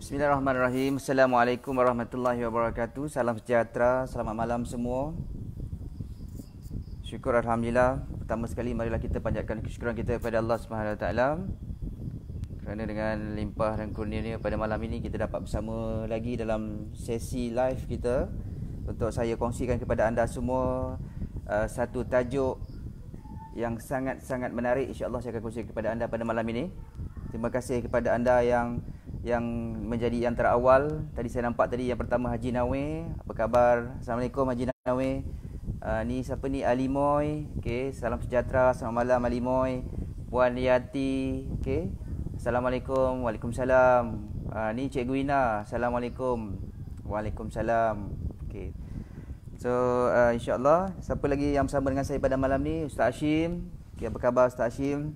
Bismillahirrahmanirrahim. Assalamualaikum warahmatullahi wabarakatuh. Salam sejahtera, selamat malam semua. Syukur Alhamdulillah. Pertama sekali marilah kita panjatkan kesyukuran kita kepada Allah SWT, kerana dengan limpah dan kurnia pada malam ini kita dapat bersama lagi dalam sesi live kita untuk saya kongsikan kepada anda semua satu tajuk yang sangat-sangat menarik. InsyaAllah saya akan kongsikan kepada anda pada malam ini. Terima kasih kepada anda yang menjadi yang terawal. Tadi saya nampak tadi yang pertama Haji Nawe. Apa khabar? Assalamualaikum Haji Nawe. Ni siapa ni? Alimoy. Okey, salam sejahtera. Selamat malam Alimoy. Puan Yati. Okey. Assalamualaikum. Waalaikumsalam. Ni Cikgu Ina. Assalamualaikum. Waalaikumsalam. Okey. So insya-Allah siapa lagi yang bersama dengan saya pada malam ni? Ustaz Hashim. Okey, apa khabar Ustaz Hashim?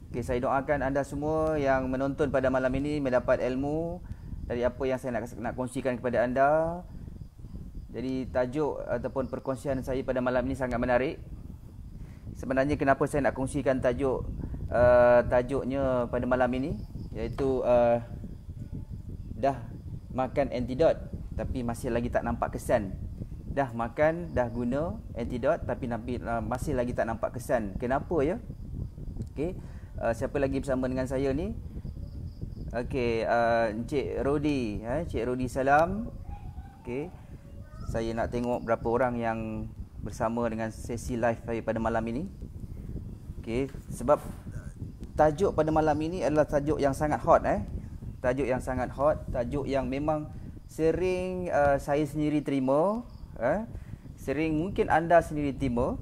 Okay, saya doakan anda semua yang menonton pada malam ini mendapat ilmu dari apa yang saya nak kongsikan kepada anda. Jadi tajuk ataupun perkongsian saya pada malam ini sangat menarik. Sebenarnya kenapa saya nak kongsikan tajuknya pada malam ini, iaitu dah makan antidot tapi masih lagi tak nampak kesan. Dah makan, dah guna antidot tapi masih lagi tak nampak kesan. Kenapa ya? Okey. Siapa lagi bersama dengan saya ni? Okey, Encik Rodi, Encik Rodi salam. Okey. Saya nak tengok berapa orang yang bersama dengan sesi live saya pada malam ini. Okey, sebab tajuk pada malam ini adalah tajuk yang sangat hot Tajuk yang sangat hot, tajuk yang memang sering saya sendiri terima, sering mungkin anda sendiri terima.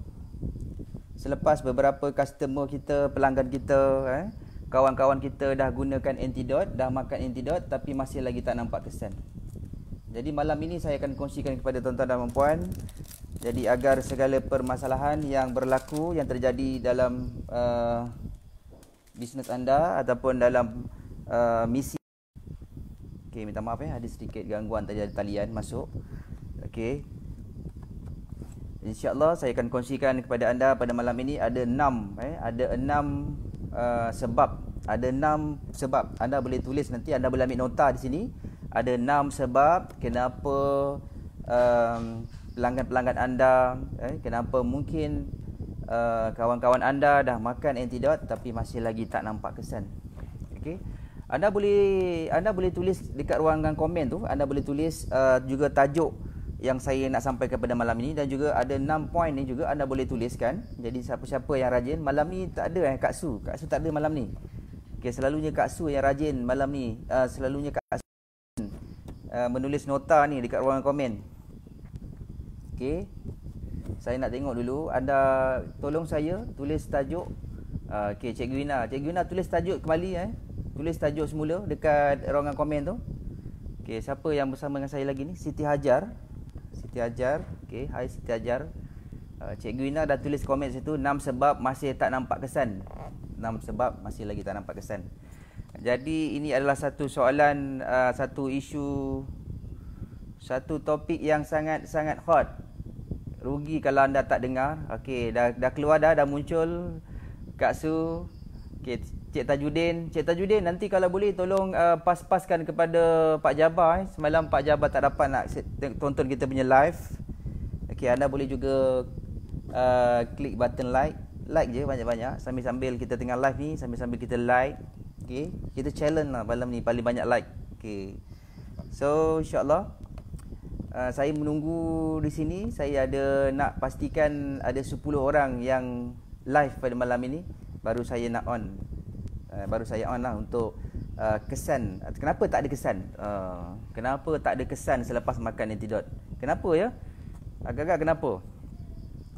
Selepas beberapa customer kita, pelanggan kita, kawan-kawan kita dah gunakan antidot, dah makan antidot tapi masih lagi tak nampak kesan. Jadi malam ini saya akan kongsikan kepada tuan-tuan dan puan. Jadi agar segala permasalahan yang berlaku, yang terjadi dalam bisnes anda ataupun dalam misi. Okey, minta maaf ada sedikit gangguan tadi, ada talian masuk. Okey. InsyaAllah saya akan kongsikan kepada anda pada malam ini ada 6 sebab. Ada 6 sebab. Anda boleh tulis nanti, anda boleh ambil nota di sini. Ada 6 sebab kenapa pelanggan-pelanggan anda, kenapa mungkin kawan-kawan anda dah makan antidot tapi masih lagi tak nampak kesan. Okey. Anda boleh tulis dekat ruangan komen tu, anda boleh tulis juga tajuk yang saya nak sampaikan pada malam ini, dan juga ada 6 poin ni juga anda boleh tuliskan. Jadi siapa-siapa yang rajin malam ni, tak ada Kak Su tak ada malam ni. Okey, selalunya Kak Su yang rajin malam ni, selalunya Kak Su menulis nota ni dekat ruangan komen. Okey, saya nak tengok dulu, anda tolong saya tulis tajuk. Okey, Cikgu Ina tulis tajuk kembali, tulis tajuk semula dekat ruangan komen tu. Okey, siapa yang bersama dengan saya lagi ni? Siti Hajar. Okey, hai Siti Hajar. Cikgu Ina dah tulis komen situ 6 sebab masih tak nampak kesan. 6 sebab masih lagi tak nampak kesan. Jadi ini adalah satu soalan, satu isu, satu topik yang sangat-sangat hot. Rugi kalau anda tak dengar. Okey, dah keluar dah muncul Kak Su. Okey, Cik Tajudin, nanti kalau boleh tolong pas-paskan kepada Pak Jabar. Semalam Pak Jabar tak dapat nak tonton kita punya live. Okey, anda boleh juga klik button like je banyak-banyak sambil-sambil kita tengah live ni, sambil-sambil kita like. Okey, kita challenge lah malam ni paling banyak like. Okey. So insya-Allah saya menunggu di sini. Saya ada nak pastikan ada 10 orang yang live pada malam ini, baru saya nak on. Baru saya on lah untuk kesan. Kenapa tak ada kesan? Kenapa tak ada kesan selepas makan antidot? Kenapa ya? Agak-agak kenapa?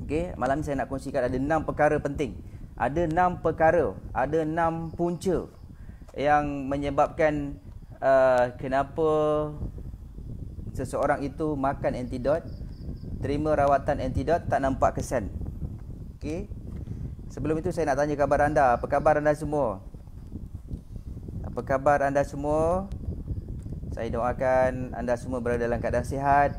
Okey, malam ni saya nak kongsikan ada 6 perkara penting. Ada 6 perkara, ada 6 punca yang menyebabkan kenapa seseorang itu makan antidot, terima rawatan antidot tak nampak kesan. Okey. Sebelum itu saya nak tanya khabar anda. Apa khabar anda semua? Apa khabar anda semua? Saya doakan anda semua berada dalam keadaan sihat.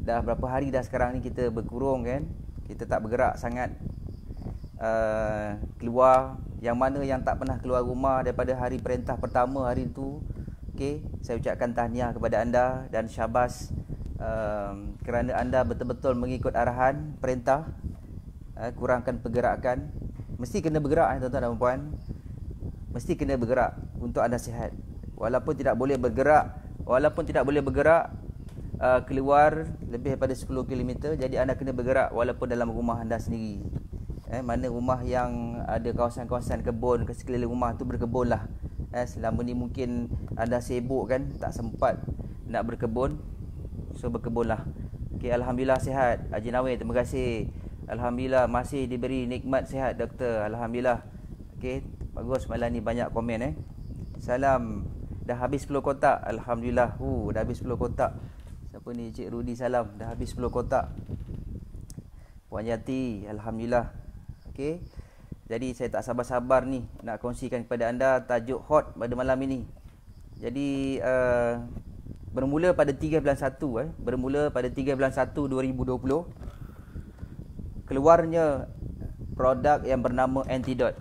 Dah berapa hari dah sekarang ni kita berkurung kan? Kita tak bergerak sangat keluar. Yang mana yang tak pernah keluar rumah daripada hari perintah pertama hari itu, okey, saya ucapkan tahniah kepada anda dan syabas kerana anda betul-betul mengikut arahan perintah. Kurangkan pergerakan. Mesti kena bergerak tuan-tuan dan puan. Mesti kena bergerak untuk anda sihat. Walaupun tidak boleh bergerak, keluar lebih daripada 10 km, jadi anda kena bergerak walaupun dalam rumah anda sendiri. Mana rumah yang ada kawasan-kawasan kebun, ke sekeliling rumah tu berkebunlah. Selama ni mungkin anda sibuk kan, tak sempat nak berkebun, so berkebunlah. Okey, alhamdulillah sihat. Haji Nawir, terima kasih. Alhamdulillah masih diberi nikmat sihat doktor. Alhamdulillah. Okey, bagus, malam ni banyak komen Salam. Dah habis 10 kotak. Alhamdulillah. Dah habis 10 kotak. Siapa ni? Cik Rudi salam. Dah habis 10 kotak. Puan Yati, alhamdulillah. Okey. Jadi saya tak sabar-sabar ni nak kongsikan kepada anda tajuk hot pada malam ini. Jadi bermula pada 3 bulan 1 bermula pada 3 bulan 1 2020 keluarnya produk yang bernama Antidote.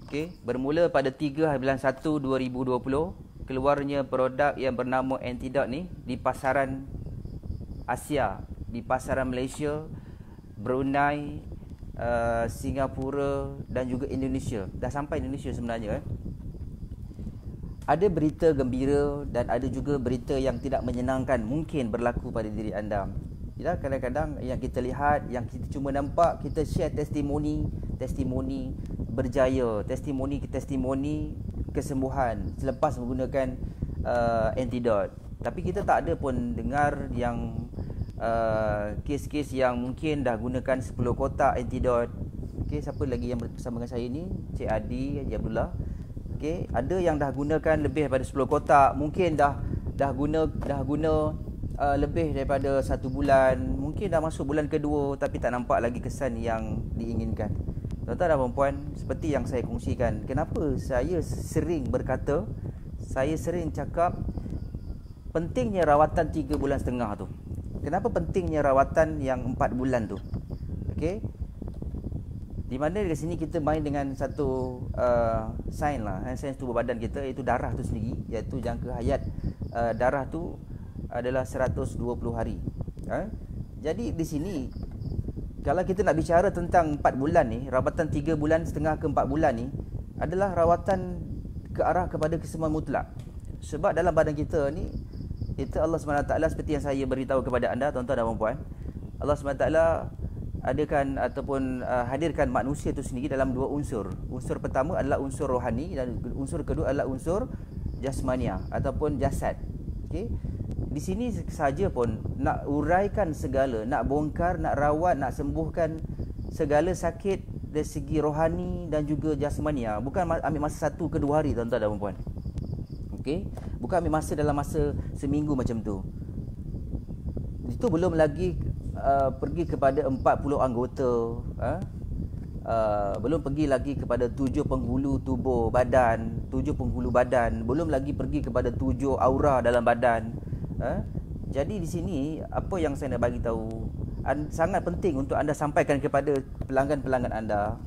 Okey, bermula pada 3 bulan 1 2020 keluarnya produk yang bernama Antidote ni di pasaran Asia, di pasaran Malaysia, Brunei, Singapura dan juga Indonesia. Dah sampai Indonesia sebenarnya. Ada berita gembira dan ada juga berita yang tidak menyenangkan mungkin berlaku pada diri anda. Ya, kadang-kadang yang kita lihat, yang kita cuma nampak, kita share testimoni berjaya, testimoni kesembuhan selepas menggunakan Antidote. Tapi kita tak ada pun dengar yang kes-kes yang mungkin dah gunakan 10 kotak Antidote. Okey, siapa lagi yang bersama dengan saya ni? Cik Adi, Haji Abdullah. Okey, ada yang dah gunakan lebih daripada 10 kotak, mungkin dah guna lebih daripada 1 bulan, mungkin dah masuk bulan kedua tapi tak nampak lagi kesan yang diinginkan. Tuan-tuan dan puan, seperti yang saya kongsikan, kenapa saya sering berkata, saya sering cakap pentingnya rawatan 3 bulan setengah tu. Kenapa pentingnya rawatan yang 4 bulan tu? Okey. Di mana di sini kita main dengan satu sains lah, sains tubuh badan kita, iaitu darah tu sendiri, iaitu jangka hayat darah tu adalah 120 hari. Jadi di sini kalau kita nak bicara tentang 4 bulan ni, rawatan 3 bulan setengah ke 4 bulan ni adalah rawatan ke arah kepada kesembuhan mutlak. Sebab dalam badan kita ni, kita Allah SWT, seperti yang saya beritahu kepada anda tuan-tuan dan puan, Allah SWT adakan ataupun hadirkan manusia itu sendiri dalam 2 unsur. Unsur pertama adalah unsur rohani dan unsur kedua adalah unsur jasmania ataupun jasad. Okey. Di sini saja pun nak uraikan segala, nak bongkar, nak rawat, nak sembuhkan segala sakit dari segi rohani dan juga jasmania. Bukan ambil masa 1 ke 2 hari tuan-tuan dan puan. Okey, bukan ambil masa dalam masa seminggu macam tu. Itu belum lagi pergi kepada 40 anggota, belum pergi lagi kepada 7 penghulu tubuh badan, 7 penghulu badan, belum lagi pergi kepada 7 aura dalam badan. Jadi di sini apa yang saya nak bagi tahu sangat penting untuk anda sampaikan kepada pelanggan-pelanggan anda,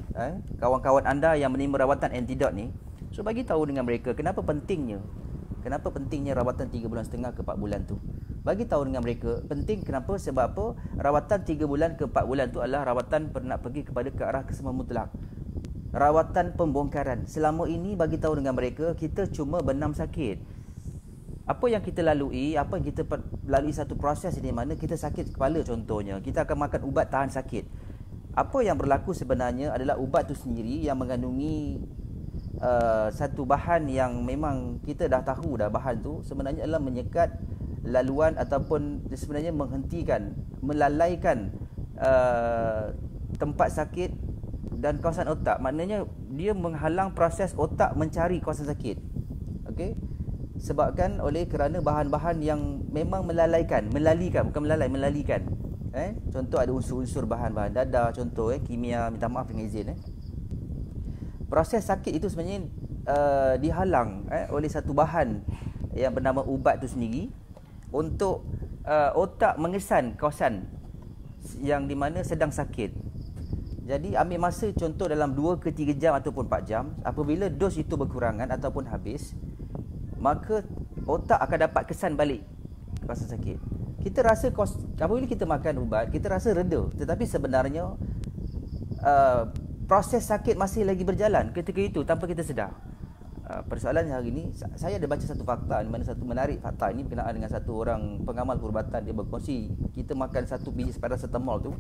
kawan-kawan anda yang menerima rawatan Antidote ni. So bagi tahu dengan mereka kenapa pentingnya rawatan 3 bulan setengah ke 4 bulan tu. Bagi tahu dengan mereka penting kenapa, sebab apa? Rawatan 3 bulan ke 4 bulan tu adalah rawatan nak pergi kepada ke arah kesembuhan mutlak. Rawatan pembongkaran. Selama ini bagi tahu dengan mereka kita cuma benam sakit. Apa yang kita lalui, lalui satu proses di mana kita sakit kepala contohnya, kita akan makan ubat tahan sakit. Apa yang berlaku sebenarnya adalah ubat tu sendiri yang mengandungi satu bahan yang memang kita dah tahu dah, bahan tu sebenarnya adalah menyekat laluan ataupun sebenarnya menghentikan, melalaikan tempat sakit dan kawasan otak. Maknanya dia menghalang proses otak mencari kawasan sakit. Okey. Sebabkan oleh kerana bahan-bahan yang memang melalikan. Contoh ada unsur-unsur bahan-bahan dadah, contoh kimia, minta maaf dengan izin. Proses sakit itu sebenarnya dihalang oleh satu bahan yang bernama ubat itu sendiri untuk otak mengesan kawasan yang di mana sedang sakit. Jadi ambil masa contoh dalam 2 ke 3 jam ataupun 4 jam. Apabila dos itu berkurangan ataupun habis, maka otak akan dapat kesan balik rasa sakit. Kita rasa apabila kita makan ubat, kita rasa reda, tetapi sebenarnya proses sakit masih lagi berjalan ketika itu tanpa kita sedar. Persoalan hari ini, saya ada baca satu fakta, di mana satu menarik fakta ini berkenaan dengan satu orang pengamal perubatan. Dia berkongsi, kita makan satu biji paracetamol tu,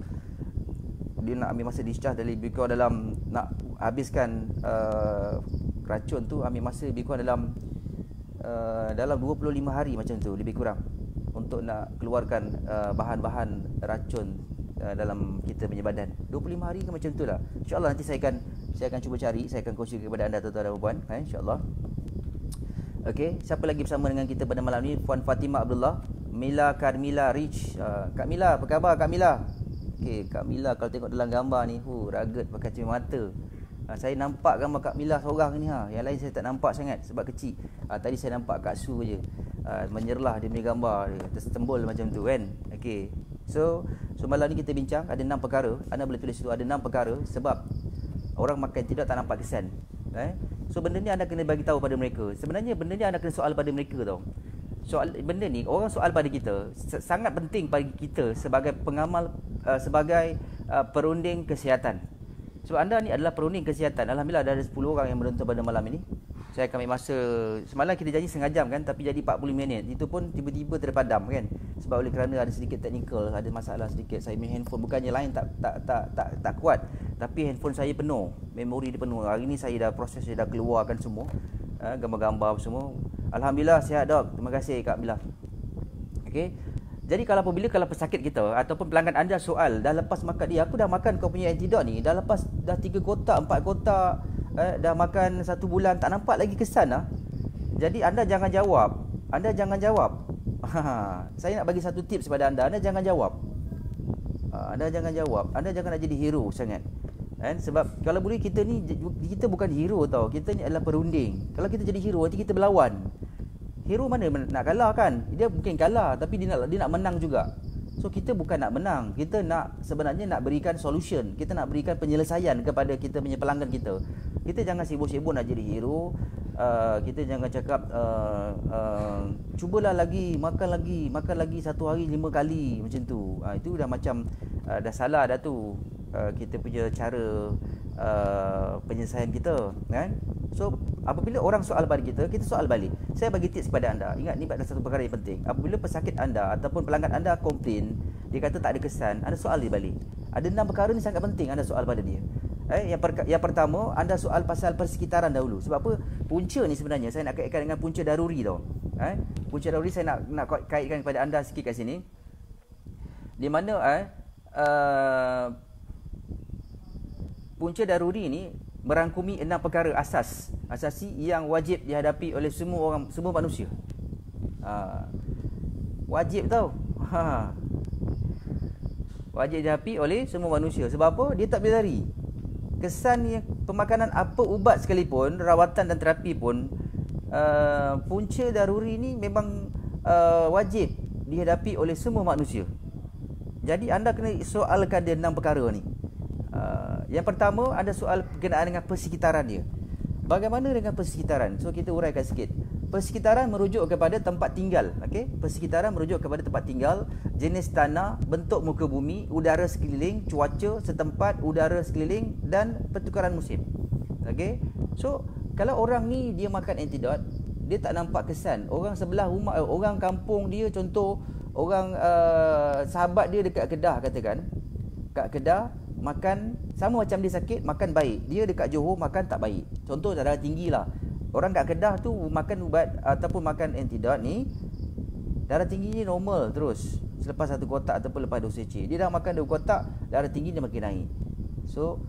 dia nak ambil masa discharge lebih kurang dalam, nak habiskan racun tu, ambil masa lebih kurang dalam 25 hari macam tu, lebih kurang, untuk nak keluarkan bahan-bahan racun dalam kita punya badan. 25 hari ke macam tu lah. InsyaAllah nanti saya akan cuba cari, saya akan kongsi kepada anda tuan-tuan dan puan, InsyaAllah. Okey, siapa lagi bersama dengan kita pada malam ni? Puan Fatimah Abdullah, Mila Carmila Rich. Kak Mila, apa khabar Kak Mila? Okey, Kak Mila kalau tengok dalam gambar ni, ragat pakai cermin mata. Saya nampak gambar Kak Mila seorang ni Yang lain saya tak nampak sangat sebab kecil. Tadi saya nampak Kak Su je. Menyerlah dia punya gambar dia, tertembul macam tu kan. Okey. So malam ni kita bincang ada 6 perkara. Anda boleh tulis tu, ada 6 perkara sebab orang makan tidak tak nampak kesan. So benda ni anda kena bagi tahu pada mereka. Sebenarnya benda ni anda kena soal pada mereka tau. Benda ni orang soal pada kita, sangat penting bagi kita sebagai pengamal, sebagai perunding kesihatan. Sebab anda ni adalah perunding kesihatan. Alhamdulillah ada 10 orang yang menonton pada malam ini. Saya akan ambil masa, semalam kita janji setengah jam kan, tapi jadi 40 minit. Itu pun tiba-tiba terpadam kan. Sebab oleh kerana ada sedikit technical, ada masalah sedikit. Saya punya handphone bukannya lain tak kuat, tapi handphone saya penuh, memori dia penuh. Hari ni saya dah proses, saya dah keluarkan semua gambar-gambar semua. Alhamdulillah sihat dok. Terima kasih Kak Bila. Okey. Jadi kalau pesakit kita ataupun pelanggan anda soal, dah lepas makan, aku dah makan kau punya antidot ni, dah 3 kotak, 4 kotak, dah makan 1 bulan, tak nampak lagi kesan lah. Jadi anda jangan jawab. Saya nak bagi satu tips kepada anda. Anda jangan jawab. Anda jangan nak jadi hero sangat. Sebab kalau boleh kita bukan hero tau. Kita ni adalah perunding. Kalau kita jadi hero, nanti kita berlawan. Hero mana nak kalah kan? Dia mungkin kalah, tapi dia nak menang juga. So kita bukan nak menang, kita sebenarnya nak berikan solution. Kita nak berikan penyelesaian kepada kita punya pelanggan kita. Kita jangan sibuk-sibuk nak jadi hero. Kita jangan cakap cubalah makan lagi 1 hari 5 kali macam tu. Itu dah macam dah salah dah tu. Kita punya cara penyelesaian kita kan. So apabila orang soal pada kita soal balik. Saya bagi tips kepada anda. Ingat, ni adalah satu perkara yang penting. Apabila pesakit anda ataupun pelanggan anda komplain, dia kata tak ada kesan, anda soal dia balik. Ada 6 perkara ni sangat penting anda soal pada dia. Yang pertama, anda soal pasal persekitaran dahulu. Sebab apa? Punca ni sebenarnya saya nak kaitkan dengan punca daruri tau. Punca daruri saya nak kaitkan kepada anda sikit kat sini. Di mana punca daruri ni merangkumi 6 perkara asasi yang wajib dihadapi oleh semua manusia. Wajib tau. Wajib dihadapi oleh semua manusia. Sebab apa? Dia tak boleh lari. Kesan pemakanan apa ubat sekalipun, rawatan dan terapi pun, punca daruri ni memang wajib dihadapi oleh semua manusia. Jadi anda kena soalkan dia 6 perkara ni. Yang pertama, anda soal berkenaan dengan persekitaran dia. Bagaimana dengan persekitaran? So kita uraikan sikit. Persekitaran merujuk kepada tempat tinggal. Persekitaran merujuk kepada tempat tinggal, jenis tanah, bentuk muka bumi, udara sekeliling, cuaca setempat, udara sekeliling dan pertukaran musim. So kalau orang ni dia makan antidot, dia tak nampak kesan. Orang sebelah rumah, orang kampung dia, contoh orang sahabat dia dekat Kedah katakan, kat Kedah makan sama macam dia sakit, makan baik. Dia dekat Johor makan tak baik. Contoh darah tinggi lah. Orang kat Kedah tu makan ubat ataupun makan antidot ni, darah tinggi ni normal terus selepas 1 kotak ataupun lepas 2 cc. Dia dah makan 2 kotak, darah tinggi dia makin naik. So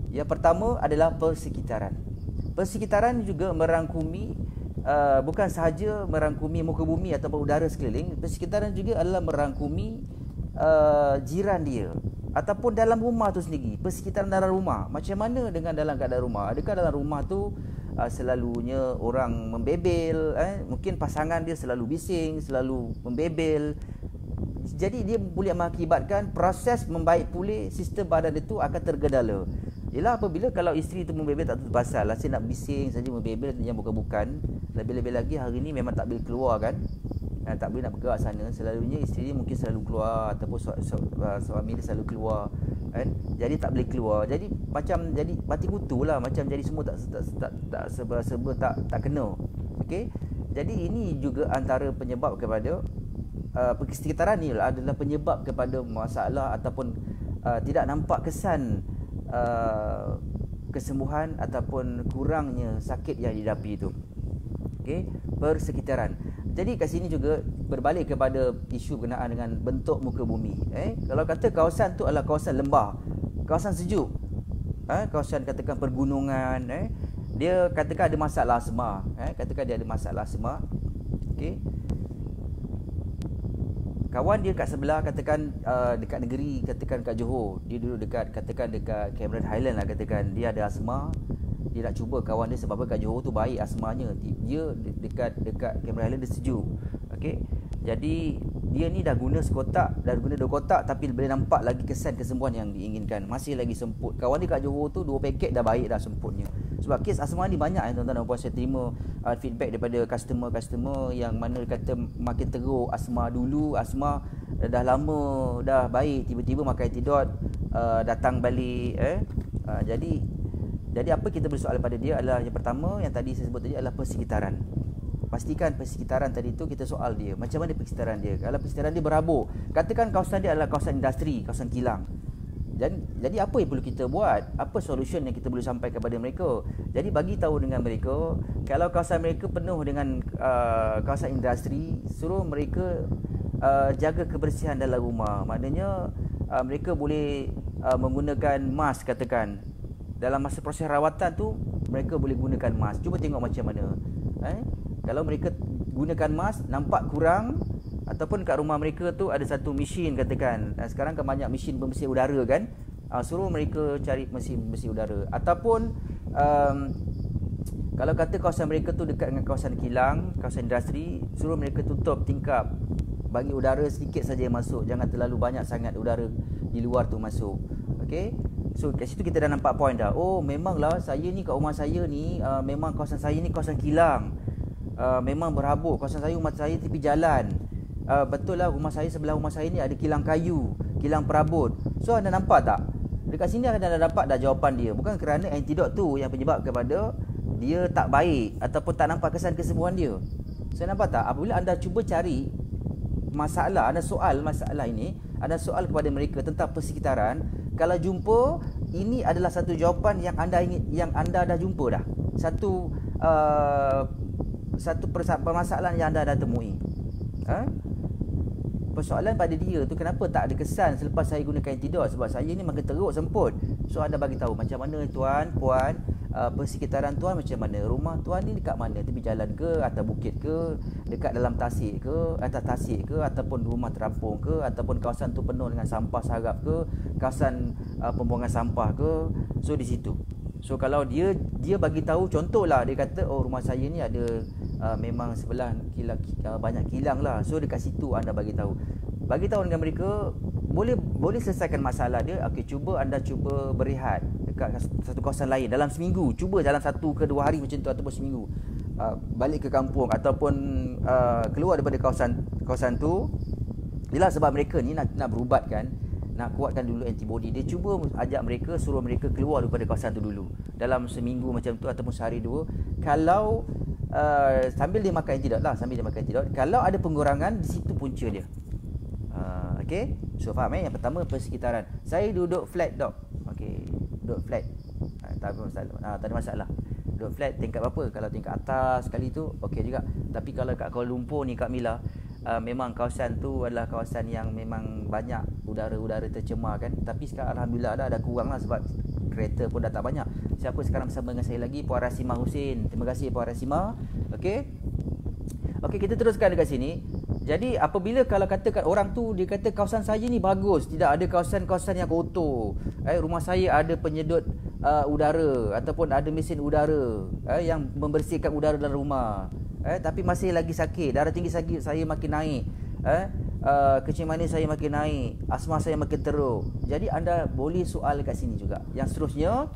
yang pertama adalah persekitaran. Persekitaran juga merangkumi bukan sahaja merangkumi muka bumi ataupun udara sekeliling. Persekitaran juga adalah merangkumi jiran dia ataupun dalam rumah tu sendiri. Persekitaran dalam rumah, macam mana dengan dalam keadaan rumah? Adakah dalam rumah tu selalunya orang membebel, mungkin pasangan dia selalu bising, selalu membebel. jadi dia boleh mengakibatkan proses membaik pulih sistem badan itu akan tergedala. Ialah apabila kalau isteri tu membebel tak tentu pasal, asyik nak bising saja membebel yang bukan-bukan. Lebih-lebih lagi hari ni memang tak boleh keluar kan. Tak boleh nak bergerak sana. Selalunya isteri dia mungkin selalu keluar ataupun suami dia selalu keluar kan. Jadi tak boleh keluar. Jadi macam jadi mati kutu lah, macam jadi semua tak serba tak kena. Okey. Jadi ini juga antara penyebab kepada persekitaran ni adalah penyebab kepada masalah ataupun tidak nampak kesan kesembuhan ataupun kurangnya sakit yang didapi itu. Okey, persekitaran. Jadi kat sini juga berbalik kepada isu berkenaan dengan bentuk muka bumi. Kalau kata kawasan tu adalah kawasan lembah, kawasan sejuk, kawasan katakan pergunungan, dia katakan ada masalah asma, katakan dia ada masalah asma. Okey. Kawan dia kat sebelah, katakan dekat negeri, katakan kat Johor, dia duduk dekat Cameron Highland lah, katakan dia ada asma. Dia nak cuba kawan dia sebab apa kat Johor tu baik asmanya. Dia dekat Cameron Highland dia sejuk. Okey. Jadi dia ni dah guna sekotak, dah guna 2 kotak, tapi boleh nampak lagi kesan kesembuhan yang diinginkan. Masih lagi semput. Kawan dia kat Johor tu 2 paket dah baik dah semputnya. Sebab kes asma ni banyak tuan-tuan dan puan, saya terima feedback daripada customer yang mana kata makin teruk asma dulu, asma dah lama dah baik, tiba-tiba makan antidot datang balik. Jadi apa kita bersoal pada dia adalah yang pertama yang tadi saya sebut tadi adalah persekitaran. Pastikan persekitaran tadi tu kita soal dia. Macam mana persekitaran dia? Kalau persekitaran dia berabuk, katakan kawasan dia adalah kawasan industri, kawasan kilang. Jadi apa yang perlu kita buat? Apa solution yang kita boleh sampaikan kepada mereka? Jadi bagi tahu dengan mereka, kalau kawasan mereka penuh dengan kawasan industri, suruh mereka jaga kebersihan dalam rumah. Maknanya mereka boleh menggunakan mask, katakan. Dalam masa proses rawatan tu, mereka boleh gunakan mask. Cuba tengok macam mana. Kalau mereka gunakan mask, nampak kurang, ataupun kat rumah mereka tu ada satu mesin, katakan. Sekarang kan banyak mesin pembersih udara kan. Suruh mereka cari mesin pembersih udara. Ataupun kalau kata kawasan mereka tu dekat dengan kawasan kilang, kawasan industri, suruh mereka tutup tingkap, bagi udara sedikit saja yang masuk. Jangan terlalu banyak sangat udara di luar tu masuk. Okey. So kat situ kita dah nampak point dah. Oh, memanglah saya ni kat rumah saya ni memang kawasan saya ni kawasan kilang. Memang berhabuk. Kawasan saya, rumah saya tepi jalan. Betul lah, rumah saya, sebelah rumah saya ni ada kilang kayu, kilang perabot. So anda nampak tak? Dekat sini anda dah dapat dah jawapan dia. Bukan kerana antidot tu yang penyebab kepada dia tak baik ataupun tak nampak kesan kesembuhan dia. So nampak tak? Apabila anda cuba cari masalah, anda soal masalah ini, anda soal kepada mereka tentang persekitaran, kalau jumpa, ini adalah satu jawapan yang anda ingin, yang anda dah jumpa dah. Satu permasalahan yang anda dah temui. Persoalan pada dia tu, kenapa tak ada kesan selepas saya gunakan antidot? Sebab saya ni makin teruk semput. So anda bagi tahu macam mana tuan, puan, persekitaran tuan macam mana, rumah tuan ni dekat mana, tepi jalan ke, atas bukit ke, dekat dalam tasik ke, atas tasik ke, ataupun rumah terampung ke, ataupun kawasan tu penuh dengan sampah sarap ke, kawasan pembuangan sampah ke. So di situ. So kalau dia bagi tahu, contohlah dia kata, oh rumah saya ni ada memang sebelah kilang, banyak kilang lah. So dekat situ anda bagi tahu dengan mereka, boleh selesaikan masalah dia. Okey, anda cuba berehat dekat satu kawasan lain dalam seminggu. Cuba dalam 1 ke 2 hari macam tu, ataupun seminggu balik ke kampung ataupun keluar daripada kawasan tu. Bila sebab mereka ni nak berubat kan, nak kuatkan dulu antibody. Dia cuba ajak mereka, suruh mereka keluar daripada kawasan tu dulu dalam seminggu macam tu, ataupun sehari 2. Kalau sambil dia makan antidot, kalau ada pengurangan, di situ punca dia. Okey, so faham yang pertama persekitaran. Saya duduk flat dok. Okey, duduk flat. Tak ada masalah. Duduk flat tingkat berapa? Kalau tingkat atas sekali tu okey juga. Tapi kalau kat Kuala Lumpur ni Kak Mila, memang kawasan tu adalah kawasan yang memang banyak udara tercemar kan. Tapi sekarang alhamdulillah ada kurang lah, sebab kereta pun dah tak banyak. Siapa sekarang bersama dengan saya lagi? Puan Rasima Husin. Terima kasih Puan Rasima. Okey, kita teruskan dekat sini. Jadi apabila kalau katakan orang tu dia kata kawasan saya ni bagus, tidak ada kawasan-kawasan yang kotor, rumah saya ada penyedot udara ataupun ada mesin udara yang membersihkan udara dalam rumah, tapi masih lagi sakit, darah tinggi saya makin naik, kencing manis saya makin naik, asma saya makin teruk. Jadi anda boleh soal kat sini juga. Yang seterusnya,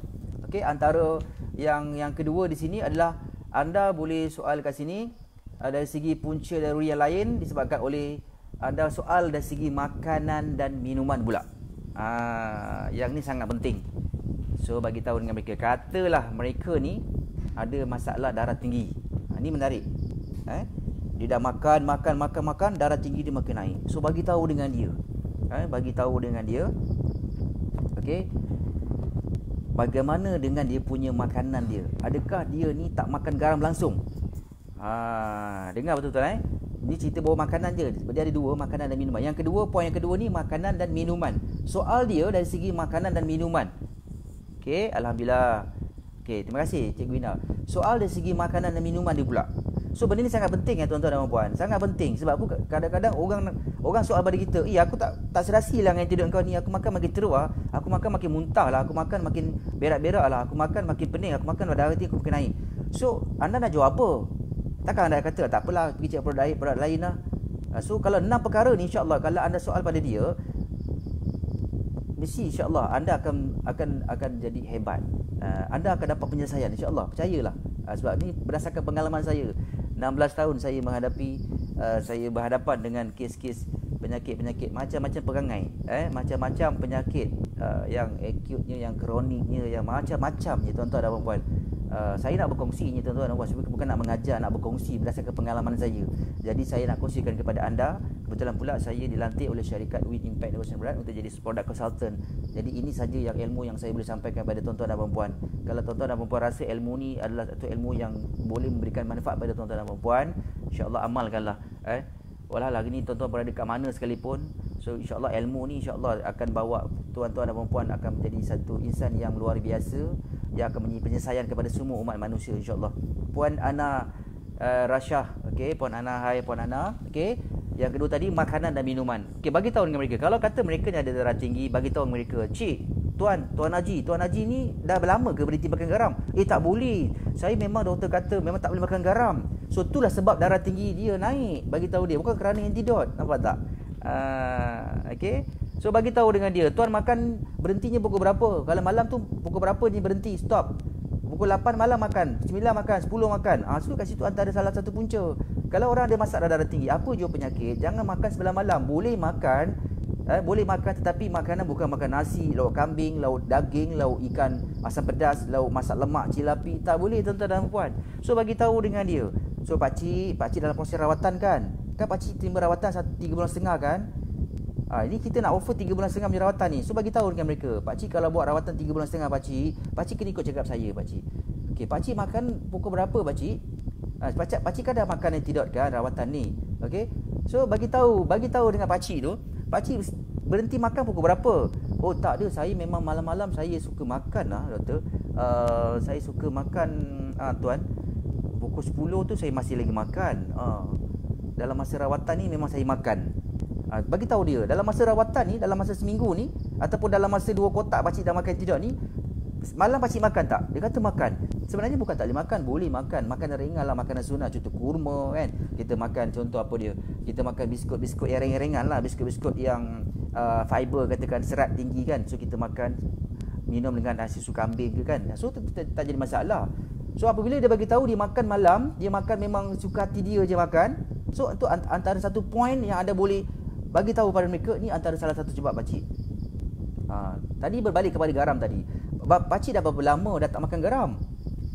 okey, antara yang kedua di sini adalah anda boleh soal kat sini dari segi punca daruri yang lain disebabkan oleh anda soal dari segi makanan dan minuman pula. Yang ni sangat penting. So bagi tahu dengan mereka, katalah mereka ni ada masalah darah tinggi. Ni menarik. Dia dah makan, darah tinggi dia makin naik. So bagi tahu dengan dia. Bagi tahu dengan dia. Okey. Bagaimana dengan dia punya makanan dia? Adakah dia ni tak makan garam langsung? Dengar betul-betul Ni cerita bawa makanan je. Dia ada dua, makanan dan minuman. Yang kedua, poin yang kedua ni makanan dan minuman. Soal dia dari segi makanan dan minuman. Okey, alhamdulillah. Okey, terima kasih Cikgu Ina. Soal dari segi makanan dan minuman dia pula. So benda ni sangat penting tuan-tuan dan puan. Sangat penting sebab apa? Kadang-kadang orang soal pada kita, aku tak serasi lah dengan tidur kau ni. Aku makan makin teruk lah. Aku makan makin muntah lah. Aku makan makin berak-berak lah. Aku makan makin pening. Aku makan darah tinggi aku makin naik. So anda nak jawab apa? Takkan anda kata tak apalah, pergi cek produk lain lah. So kalau 6 perkara ni insya-Allah kalau anda soal pada dia, mesti insya-Allah anda akan jadi hebat. Anda akan dapat penyelesaian insya-Allah. Percayalah. Sebab ni berdasarkan pengalaman saya. 16 tahun saya saya berhadapan dengan kes-kes penyakit-penyakit macam-macam perangai, macam-macam penyakit yang acute-nya, yang kroniknya, yang macam-macamnya tuan-tuan dan puan-puan. Saya nak berkongsinya tuan-tuan dan puan-puan, bukan nak mengajar, nak berkongsi berdasarkan pengalaman saya. Jadi saya nak kongsikan kepada anda. Kebetulan pula saya dilantik oleh syarikat Win Impact Innovation Berat untuk jadi product consultant. Jadi ini saja yang ilmu yang saya boleh sampaikan kepada tuan-tuan dan puan-puan. Kalau tuan-tuan dan puan-puan rasa ilmu ni adalah satu ilmu yang boleh memberikan manfaat pada tuan-tuan dan puan-puan, insya-Allah amalkanlah. Walau hari ni tuan-tuan berada kat mana sekalipun, so insya-Allah ilmu ni insya-Allah akan bawa tuan-tuan dan puan-puan akan menjadi satu insan yang luar biasa, yang akan menjadi penyelesaian kepada semua umat manusia insya-Allah. Puan Ana Rasyah, okey, Puan Ana, hai Puan Ana, okey. Yang kedua tadi makanan dan minuman. Okey, bagi tahu dengan mereka. Kalau kata mereka ni ada darah tinggi, bagi tahu mereka, "Cik, Tuan Haji ni dah lama ke berhenti makan garam?" Tak boleh. Saya memang doktor kata memang tak boleh makan garam. So itulah sebab darah tinggi dia naik. Bagi tahu dia, bukan kerana antidot. Nampak tak? Okey. So bagi tahu dengan dia, "Tuan makan berhentinya pukul berapa? Kalau malam tu pukul berapa ni berhenti? Stop. Pukul 8 malam makan, 9 makan, 10 makan." So kat situ antara salah satu punca. Kalau orang ada masalah darah tinggi, apa jua penyakit, jangan makan sebelah malam. Boleh makan, tetapi makanan bukan makan nasi, lauk kambing, lauk daging, lauk ikan asam pedas, lauk masak lemak, cilapi. Tak boleh tuan-tuan dan puan. So bagi tahu dengan dia. So pakcik dalam proses rawatan kan pakcik terima rawatan 3 bulan setengah kan. Ini kita nak offer 3 bulan setengah punya rawatan ni. So bagi tahu dengan mereka, pakcik kalau buat rawatan 3 bulan setengah pakcik kena ikut cakap saya pakcik. Okey, pakcik makan pukul berapa pakcik? Pakcik kan dah makan antidot kan rawatan ni. Okey. So bagi tahu dengan pakcik tu, pakcik berhenti makan pukul berapa? Oh tak ada, saya memang malam-malam saya suka makan lah doktor. Saya suka makan tuan. Pukul 10 tu saya masih lagi makan. Dalam masa rawatan ni memang saya makan. Bagi tahu dia, dalam masa rawatan ni, dalam masa seminggu ni ataupun dalam masa 2 kotak pakcik dah makan antidot ni, malam pakcik makan tak? Dia kata makan. Sebenarnya bukan tak boleh makan, boleh makan. Makanan ringan lah, makanan sunat, contoh kurma kan. Kita makan contoh apa dia? Kita makan biskut-biskut yang ringan-ringan lah, biskut-biskut yang fiber, katakan serat tinggi kan. So kita makan, minum dengan susu kambing ke kan. So tak jadi masalah. So apabila dia bagi tahu dia makan malam, dia makan memang suka hati dia je makan. So itu antara satu poin yang anda boleh bagi tahu pada mereka, ni antara salah satu sebab pakcik. Tadi berbalik kepada garam tadi. Pakcik dah berapa lama dah tak makan garam?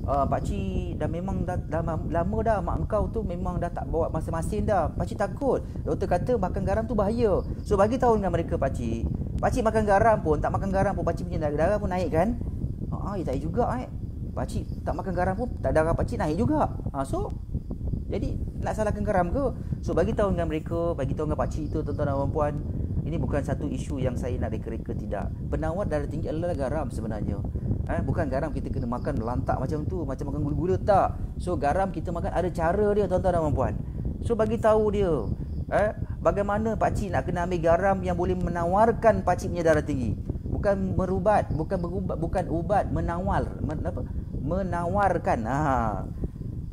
Pakcik dah memang dah lama dah. Mak engkau tu memang dah tak bawa masin-masin dah. Pakcik takut. Doktor kata makan garam tu bahaya. So bagi tahu dengan mereka pakcik makan garam pun, tak makan garam pun pakcik punya darah pun naik kan? Tak juga pakcik tak makan garam pun darah pakcik naik juga. So jadi nak salahkan garam ke? So bagi tahu dengan mereka, bagi tahu dengan pakcik tu tuan-tuan dan puan-puan, ini bukan satu isu yang saya nak reka-reka, tidak. Penawar darah tinggi adalah garam sebenarnya. Bukan garam kita kena makan lantak macam tu, macam makan gula-gula, tak. So garam kita makan ada cara dia tuan-tuan dan puan-puan. So bagi tahu dia, bagaimana pakcik nak kena ambil garam yang boleh menawarkan pakcik punya darah tinggi. Bukan merubat, bukan ubat, menawar. Menawarkan.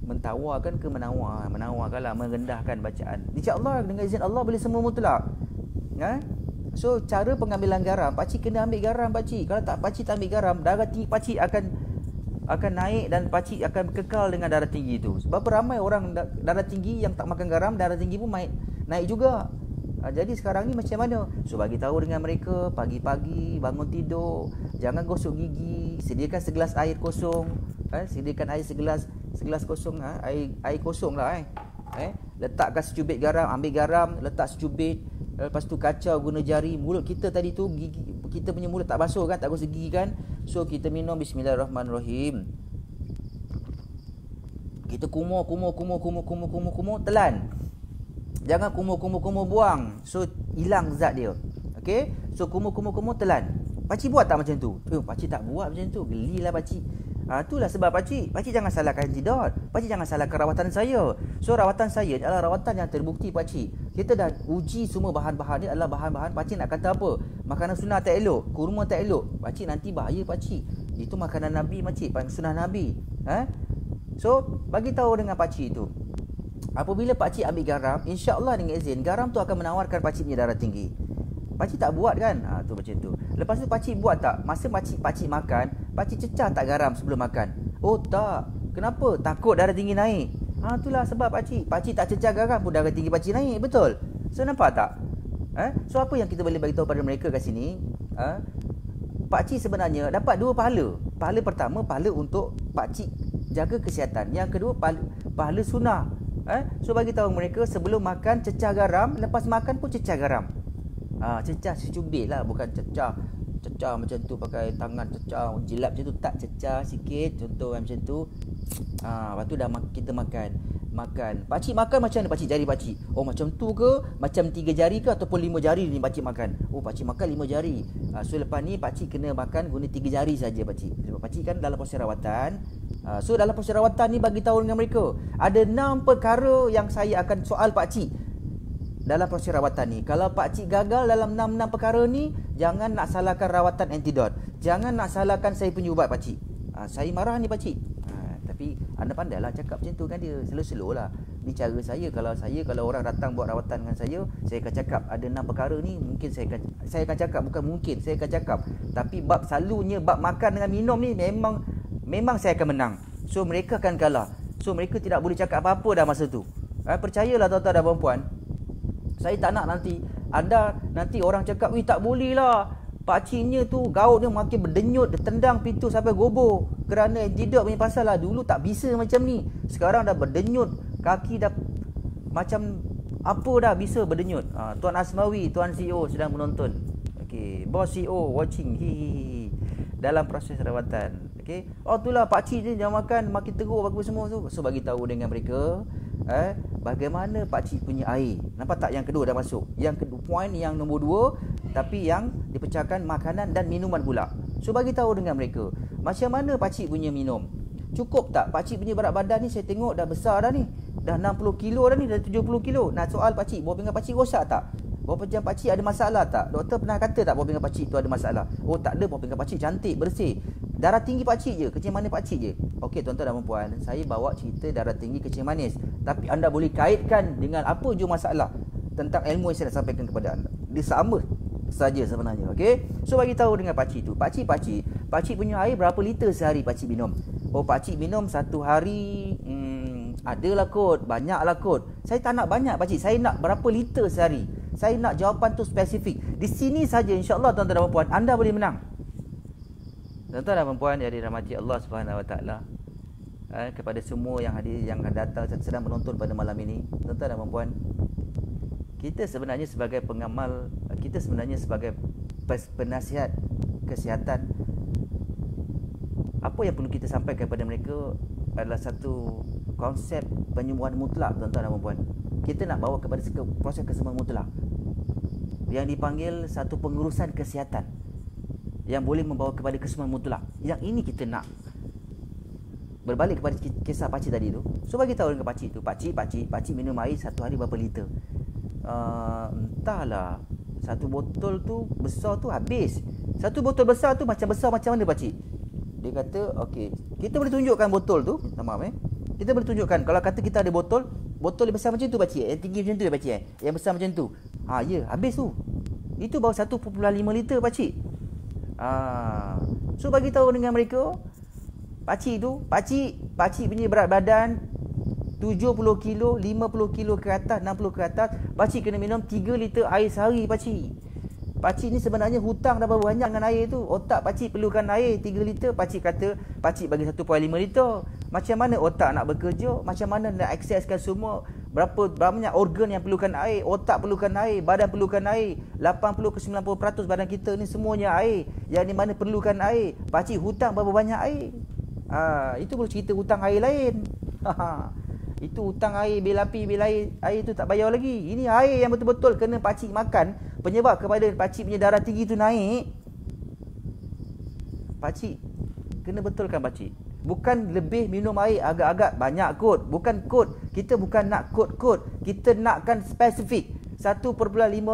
Mentawarkan ke menawar? Menawarkanlah, merendahkan bacaan. InsyaAllah dengan izin Allah boleh semua mutlak. So cara pengambilan garam, pakcik kena ambil garam pakcik. Kalau tak, pakcik tak ambil garam, darah tinggi pakcik akan naik dan pakcik akan kekal dengan darah tinggi itu. Sebab ramai orang darah tinggi yang tak makan garam, darah tinggi pun naik juga. Jadi sekarang ni macam mana? So bagi tahu dengan mereka, pagi-pagi bangun tidur, jangan gosok gigi, sediakan segelas air kosong. Sediakan air segelas kosong, air kosong lah. Letakkan secubit garam, ambil garam, letak secubit. Lepas tu kacau guna jari. Mulut kita tadi tu, gigi kita punya mulut tak basuh kan, tak gosok gigi kan. So kita minum bismillahirrahmanirrahim. Kita kumur, telan. Jangan kumur buang. So hilang zat dia. Okey? So kumur telan. Pakcik buat tak macam tu? Pakcik tak buat macam tu. Gelilah pakcik. Itulah sebab pakcik jangan salahkan Antidot. Pakcik jangan salahkan rawatan saya. So rawatan saya adalah rawatan yang terbukti pakcik. Kita dah uji semua bahan-bahan ni adalah bahan-bahan. Pakcik nak kata apa? Makanan sunnah tak elok, kurma tak elok. Pakcik nanti bahaya pakcik. Itu makanan Nabi pakcik, sunnah Nabi. So bagi tahu dengan pakcik tu. Apabila pakcik ambil garam, insya-Allah dengan izin, garam tu akan menawarkan pakcik punya darah tinggi. Pakcik tak buat kan? Tu macam tu. Lepas tu pakcik buat tak? Masa pakcik makan, pakcik cecah tak garam sebelum makan? Oh tak. Kenapa? Takut darah tinggi naik. Itulah sebab pakcik tak cecah garam pun darah tinggi pakcik naik. Betul? So nampak tak? So apa yang kita boleh bagi tahu pada mereka kat sini? Pakcik sebenarnya dapat dua pahala. Pahala pertama, pahala untuk pakcik jaga kesihatan. Yang kedua, pahala sunnah. So bagi tahu mereka sebelum makan cecah garam, lepas makan pun cecah garam. Cecah secubit lah, bukan cecah macam tu pakai tangan cecah jilap macam tu, tak, cecah sikit contoh macam tu. Lepas tu dah kita makan. Pakcik makan macam mana pakcik jari pakcik? Macam tu ke? Macam 3 jari ke ataupun 5 jari ni pakcik makan? Pakcik makan 5 jari. So lepas ni pakcik kena makan guna 3 jari saja pakcik. Sebab pakcik kan dalam proses rawatan. So dalam proses rawatan ni bagi tahu dengan mereka, ada 6 perkara yang saya akan soal pakcik dalam proses rawatan ni. Kalau pakcik gagal dalam 6 perkara ni, jangan nak salahkan rawatan Antidot. Jangan nak salahkan saya punya ubat pakcik. Saya marah ni pakcik. Tapi anda pandailah cakap macam tu kan dia. Slow-slow lah. Ni cara saya. Kalau orang datang buat rawatan dengan saya akan cakap ada 6 perkara ni, mungkin saya akan cakap. Bukan mungkin, saya akan cakap. Tapi selalunya bab makan dengan minum ni memang saya akan menang. So mereka akan kalah. So mereka tidak boleh cakap apa-apa dah masa tu. Percayalah tuan-tuan dan puan-puan. Saya tak nak nanti orang cakap, tak boleh lah, pakciknya tu gaut dia makin berdenyut, dia tendang pintu sampai goboh kerana Antidot punya pasal lah. Dulu tak bisa macam ni, sekarang dah berdenyut, kaki dah macam apa dah bisa berdenyut. Tuan Asmawi, Tuan CEO sedang menonton. Okey, bos CEO watching. Dalam proses rawatan. Okey. Itulah pakcik je jangan makan makin teruk apa semua tu. So bagi tahu dengan mereka bagaimana pakcik punya air. Nampak tak yang kedua dah masuk. Yang kedua, poin yang nombor 2, tapi yang dipecahkan makanan dan minuman pula. So bagi tahu dengan mereka, macam mana pakcik punya minum. Cukup tak? Pakcik punya berat badan ni saya tengok dah besar dah ni. Dah 60 kilo dah ni, dah 70 kilo. Nak soal pakcik, buah pinggan pakcik rosak tak? Buah pinggan pakcik ada masalah tak? Doktor pernah kata tak buah pinggan pakcik tu ada masalah? Tak ada, buah pinggan pakcik cantik, bersih. Darah tinggi pakcik je, kencing manis pakcik je. Okey tuan-tuan dan puan, saya bawa cerita darah tinggi kencing manis. Tapi anda boleh kaitkan dengan apa je masalah tentang ilmu yang saya nak sampaikan kepada anda. Dia sama saja sebenarnya. Okey. So bagi tahu dengan pakcik tu. Pakcik punya air berapa liter sehari pakcik minum? Pakcik minum satu hari adalah kot, banyaklah kot. Saya tak nak banyak pakcik, saya nak berapa liter sehari. Saya nak jawapan tu spesifik. Di sini saja insya-Allah tuan-tuan dan puan, anda boleh menang. Tuan-tuan dan puan yang dirahmati Allah Subhanahu Wa Taala, kepada semua yang hadir, yang datang sedang menonton pada malam ini, tuan-tuan dan puan, kita sebenarnya sebagai pengamal, kita sebenarnya sebagai penasihat kesihatan, apa yang perlu kita sampaikan kepada mereka adalah satu konsep penyembuhan mutlak, tuan-tuan dan puan. Kita nak bawa kepada proses kesembuhan mutlak yang dipanggil satu pengurusan kesihatan yang boleh membawa kepada kesembuhan mutlak. Yang ini kita nak. Berbalik kepada kisah pakcik tadi tu. So bagi tahu dengan pakcik tu, pakcik minum air satu hari berapa liter? Entahlah. Satu botol tu besar tu habis. Satu botol besar tu macam besar macam mana pakcik? Dia kata, okey, kita boleh tunjukkan botol tu. Minta maaf Kita boleh tunjukkan. Kalau kata kita ada botol yang besar macam tu pakcik, yang tinggi macam tu pakcik, yang besar macam tu. Ya, habis tu. Itu baru 1.5 liter pakcik. So bagi tahu dengan mereka, pakcik punya berat badan 70 kilo, 50 kilo ke atas, 60 ke atas, pakcik kena minum 3 liter air sehari pakcik. Pakcik ni sebenarnya hutang dah berapa banyak dengan air tu. Otak pakcik perlukan air 3 liter, pakcik kata pakcik bagi 1.5 liter. Macam mana otak nak bekerja? Macam mana nak akseskan semua? Berapa banyak organ yang perlukan air? Otak perlukan air, badan perlukan air. 80 ke 90% badan kita ni semuanya air. Yang di mana perlukan air. Pakcik hutang berapa banyak air? Itu boleh cerita hutang air lain. Itu hutang air, bil api, bil air tu tak bayar lagi. Ini air yang betul-betul kena pakcik makan, penyebab kepada pakcik punya darah tinggi tu naik. Pakcik kena betulkan pakcik. Bukan lebih minum air agak-agak banyak kot. Bukan kot. Kita bukan nak kot-kot. Kita nakkan spesifik. 1.5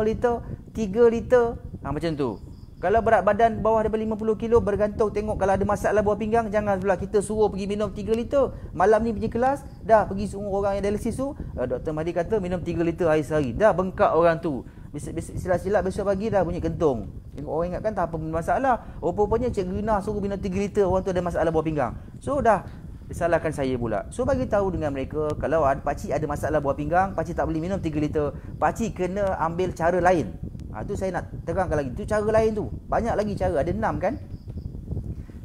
liter, 3 liter. Macam tu. Kalau berat badan bawah daripada 50 kilo, bergantung tengok. Kalau ada masalah buah pinggang, jangan pula kita suruh pergi minum 3 liter. Malam ni pergi kelas, dah pergi suruh orang yang dialisis tu, Dr. Mahdi kata minum 3 liter air sehari. Dah bengkak orang tu. Silap-silap besok pagi dah bunyi kentung. Tengok orang ingatkan tak apa masalah. Rupanya Cikgu Rina suruh minum 3 liter, orang tu ada masalah buah pinggang. So dah disalahkan saya pula. So bagi tahu dengan mereka, kalau pakcik ada masalah buah pinggang, pakcik tak boleh minum 3 liter. Pakcik kena ambil cara lain. Tu saya nak terangkan lagi. Itu cara lain tu. Banyak lagi cara. Ada 6 kan?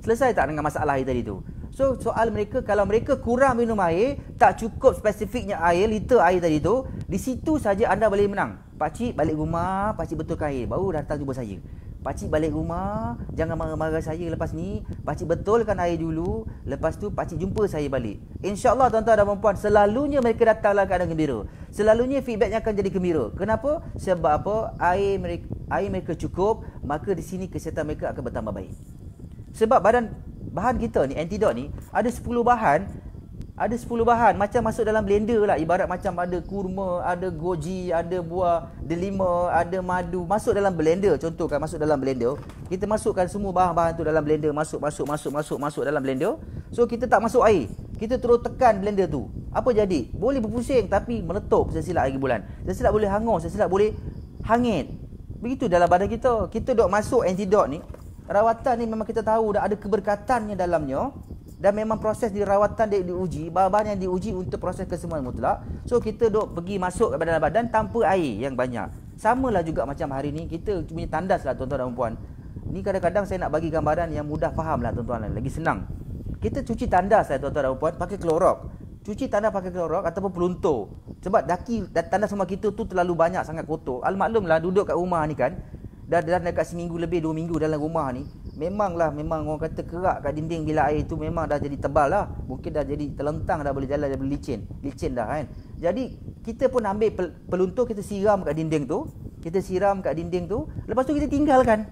Selesai tak dengan masalah air tadi tu? So soal mereka, kalau mereka kurang minum air, tak cukup spesifiknya air, liter air tadi tu, di situ saja anda boleh menang. Pakcik balik rumah, pakcik betulkan air, baru datang jumpa saya. Pakcik balik rumah, jangan marah-marah saya lepas ni. Pakcik betulkan air dulu, lepas tu pakcik jumpa saya balik. InsyaAllah tuan-tuan dan puan-puan, selalunya mereka datanglah keadaan gembira. Selalunya feedbacknya akan jadi gembira. Kenapa? Sebab apa? Air mereka cukup, maka di sini kesihatan mereka akan bertambah baik. Sebab bahan kita ni, antidot ni, ada 10 bahan. Ada 10 bahan, macam masuk dalam blender lah. Ibarat macam ada kurma, ada goji, ada buah delima, ada madu. Masuk dalam blender, contoh kan masuk dalam blender. Kita masukkan semua bahan-bahan tu dalam blender. Masuk dalam blender. So kita tak masuk air. Kita terus tekan blender tu. Apa jadi? Boleh berpusing tapi meletup sesilap hari bulan. Sesilap boleh hangus, sesilap boleh hangit. Begitu dalam badan kita. Kita dok masuk antidot ni. Rawatan ni memang kita tahu dah ada keberkatannya dalamnya. Dan memang proses dirawatan dia diuji, bahan-bahan yang diuji untuk proses kesemuan mutlak. So kita duk pergi masuk ke dalam badan tanpa air yang banyak. Samalah juga macam hari ni, kita punya tandas lah tuan-tuan dan puan. Ni kadang-kadang saya nak bagi gambaran yang mudah faham lah tuan-tuan, lagi senang. Kita cuci tandas lah tuan-tuan dan puan pakai klorok. Cuci tandas pakai klorok ataupun peluntur. Sebab tandas rumah kita tu terlalu banyak sangat kotor. Maklumlah duduk kat rumah ni kan, dah dekat seminggu lebih 2 minggu dalam rumah ni. Memang orang kata kerak kat dinding bila air tu memang dah jadi tebal lah. Mungkin dah jadi terlentang, dah boleh jalan, dah boleh licin dah kan. Jadi kita pun ambil peluntur, kita siram kat dinding tu. Lepas tu kita tinggalkan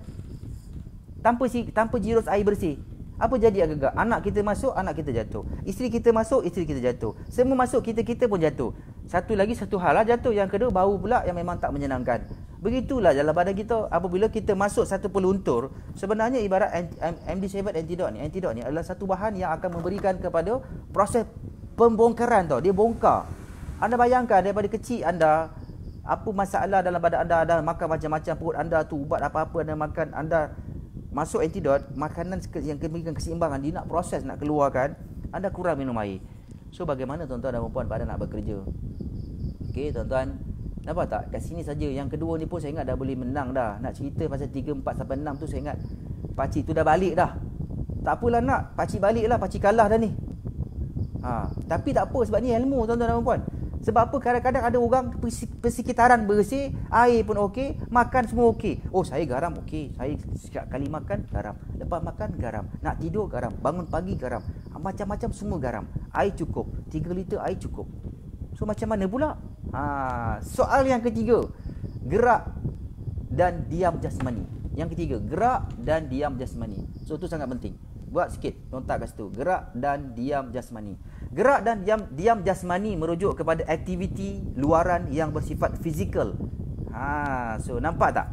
tanpa jirus air bersih. Apa jadi agak-agak? Anak kita masuk, anak kita jatuh. Isteri kita masuk, isteri kita jatuh. Semua masuk, kita pun jatuh. Satu hal lah jatuh. Yang kedua, bau pula yang memang tak menyenangkan. Begitulah dalam badan kita. Apabila kita masuk satu peluntur, sebenarnya ibarat MD7 antidot ni adalah satu bahan yang akan memberikan kepada proses pembongkaran tau. Dia bongkar. Anda bayangkan daripada kecil anda, apa masalah dalam badan anda makan macam-macam, perut anda tu ubat apa-apa anda makan, anda masuk antidot, makanan yang memberikan keseimbangan, dia nak proses, nak keluarkan, anda kurang minum air. So bagaimana tuan-tuan dan puan pada nak bekerja? Okey tuan-tuan, nampak tak? Kat sini saja. Yang kedua ni pun saya ingat dah boleh menang dah. Nak cerita pasal 3, 4 sampai 6 tu saya ingat pakcik tu dah balik dah. Tak apalah nak, pakcik balik lah, pakcik kalah dah ni. Tapi tak apa, sebab ni ilmu tuan-tuan dan puan. Sebab apa? Kadang-kadang ada orang persekitaran bersih, air pun okey, makan semua okey. Oh, saya garam okey. Saya setiap kali makan garam. Lepas makan garam. Nak tidur garam. Bangun pagi garam. Macam-macam semua garam. Air cukup. 3 liter air cukup. So macam mana pula? Soal yang ketiga, gerak dan diam jasmani. Yang ketiga, gerak dan diam jasmani. So itu sangat penting. Buat sikit, nota kat situ. Gerak dan diam jasmani. Gerak dan diam jasmani merujuk kepada aktiviti luaran yang bersifat fizikal. So nampak tak?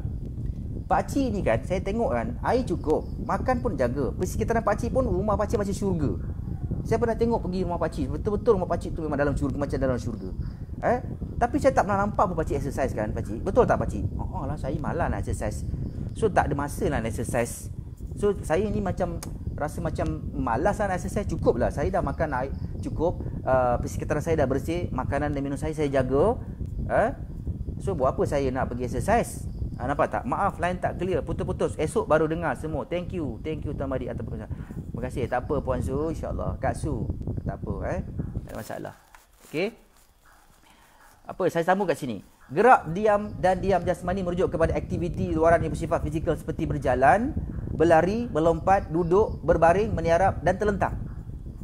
Pakcik ni kan, saya tengok kan, air cukup, makan pun jaga. Persekitaran pakcik pun, rumah pakcik macam syurga. Saya pernah tengok pergi rumah pakcik, betul-betul rumah pakcik tu memang dalam syurga, macam dalam syurga. Tapi saya tak pernah nampak pun pakcik exercise kan pakcik. Betul tak pakcik? Lah saya malas nak exercise. So tak ada masa lah nak exercise. So saya ni macam rasa macam malas lah nak exercise. Cukup lah, saya dah makan air cukup, persekitaran saya dah bersih, makanan dan minum saya jaga. So buat apa saya nak pergi exercise? Nampak tak? Maaf, line tak clear, putus-putus. Esok baru dengar semua. Thank you Tuan Madi atas perkongsian. Terima kasih. Tak apa Puan Su, insya-Allah. Kak Su, tak apa tak ada masalah. Okey. Apa saya sambung kat sini. Gerak, diam dan diam jasmani merujuk kepada aktiviti luaran yang bersifat fizikal seperti berjalan, berlari, melompat, duduk, berbaring, meniarap dan terlentang.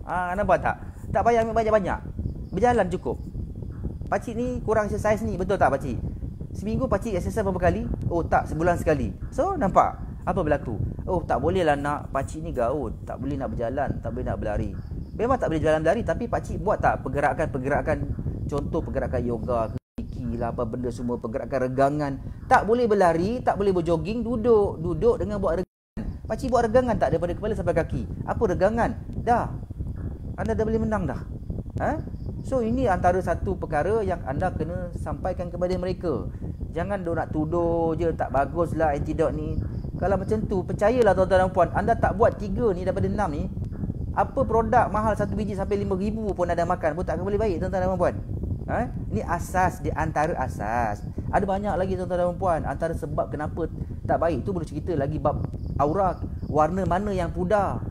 Nampak tak? Tak payah ambil banyak-banyak. Berjalan cukup. Pakcik ni kurang exercise ni, betul tak pakcik? Seminggu pakcik exercise berapa kali? Tak, sebulan sekali. So nampak apa berlaku? Tak boleh lah nak, pakcik ni gaut, tak boleh nak berjalan, tak boleh nak berlari. Memang tak boleh jalan berlari, tapi pakcik buat tak pergerakan, contoh pergerakan yoga, kiki lah, apa benda semua, pergerakan regangan. Tak boleh berlari, tak boleh berjoging, duduk dengan buat regangan. Pakcik buat regangan tak daripada kepala sampai kaki. Apa regangan? Dah, anda dah boleh menang dah. So ini antara satu perkara yang anda kena sampaikan kepada mereka. Jangan nak tuduh je, tak baguslah antidote ni. Kalau macam tu, percayalah tuan-tuan dan puan, anda tak buat 3 ni daripada 6 ni, apa produk mahal 1 biji sampai 5,000 pun anda makan pun tak akan boleh baik tuan-tuan dan puan. Ini asas, di antara asas. Ada banyak lagi tuan-tuan dan puan. Antara sebab kenapa tak baik tu boleh cerita lagi bab aura, warna mana yang pudar.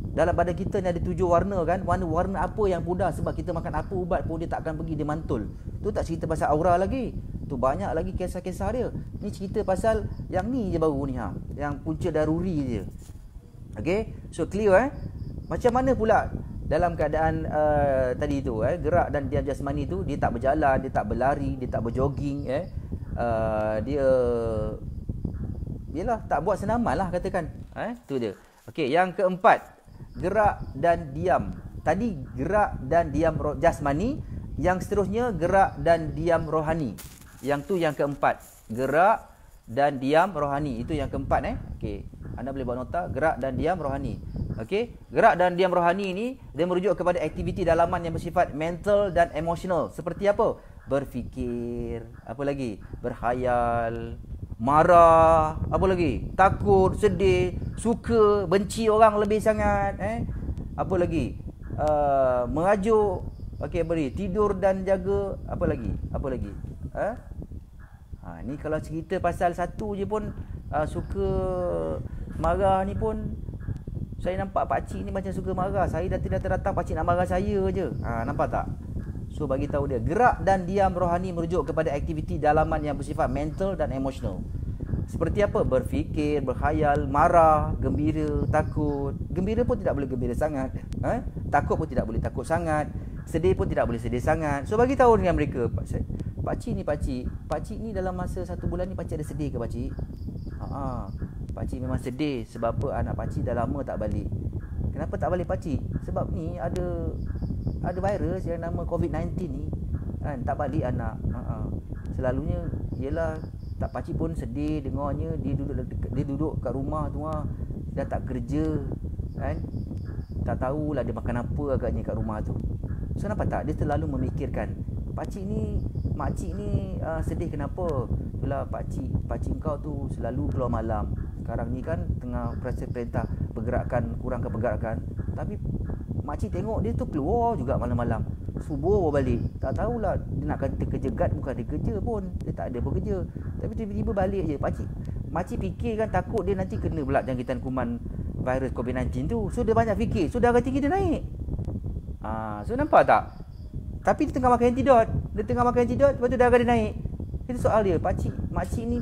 Dalam badan kita ni ada 7 warna kan. Warna apa yang pudar, sebab kita makan apa ubat pun dia tak akan pergi, dia mantul. Tu tak cerita pasal aura lagi. Tu banyak lagi kisah-kisah dia. Ni cerita pasal yang ni je baru ni yang punca daruri je. Okey, so clear Macam mana pula dalam keadaan tadi tu gerak dan diam jasmani tu, dia tak berjalan, dia tak berlari, dia tak berjoging dia yalah tak buat senaman lah katakan. Tu dia. Okey, yang keempat, gerak dan diam. Tadi gerak dan diam jasmani, yang seterusnya gerak dan diam rohani. Yang tu yang keempat, gerak dan diam rohani. Itu yang keempat Okey, anda boleh buat nota, gerak dan diam rohani. Okey, gerak dan diam rohani ini dia merujuk kepada aktiviti dalaman yang bersifat mental dan emosional. Seperti apa? Berfikir, apa lagi? Berkhayal, marah, apa lagi? Takut, sedih, suka, benci orang lebih sangat, apa lagi? Mengajuk, okey, beri tidur dan jaga, apa lagi? Apa lagi? Ni kalau cerita pasal satu je pun suka marah ni pun, saya nampak pakcik ni macam suka marah. Saya dah datang pakcik nak marah saya je. Nampak tak? So bagi tahu dia, gerak dan diam rohani merujuk kepada aktiviti dalaman yang bersifat mental dan emosional. Seperti apa? Berfikir, berkhayal, marah, gembira, takut. Gembira pun tidak boleh gembira sangat. Takut pun tidak boleh takut sangat. Sedih pun tidak boleh sedih sangat. So bagi tahu dengan mereka, pakcik ni dalam masa 1 bulan ni pakcik ada sedih ke pakcik? Pakcik memang sedih. Sebab apa? Anak pakcik dah lama tak balik. Kenapa tak balik pakcik? Sebab ni ada virus yang nama COVID-19 ni kan, tak balik anak. Selalunya ialah tak, pakcik pun sedih dengarnya. Dia duduk kat rumah tu dah tak kerja kan. Tak tahulah dia makan apa agaknya kat rumah tu. So nampak tak? Dia selalu memikirkan pakcik ni, makcik ni sedih kenapa? Itulah pakcik kau tu selalu keluar malam. Sekarang ni kan tengah perintah kurangkan pergerakan. Tapi makcik tengok dia tu keluar juga malam-malam. Subuh balik. Tak tahulah dia nak kata kerja guard, bukan dia kerja pun. Dia tak ada pun kerja. Tapi tiba-tiba balik je. Makcik fikir kan, takut dia nanti kena pula jangkitan kuman virus COVID-19 tu. So dia banyak fikir. So darah tinggi dia naik. So nampak tak? Tapi dia tengah makan antidot. Lepas tu darah dia naik. Itu soal dia. Makcik ni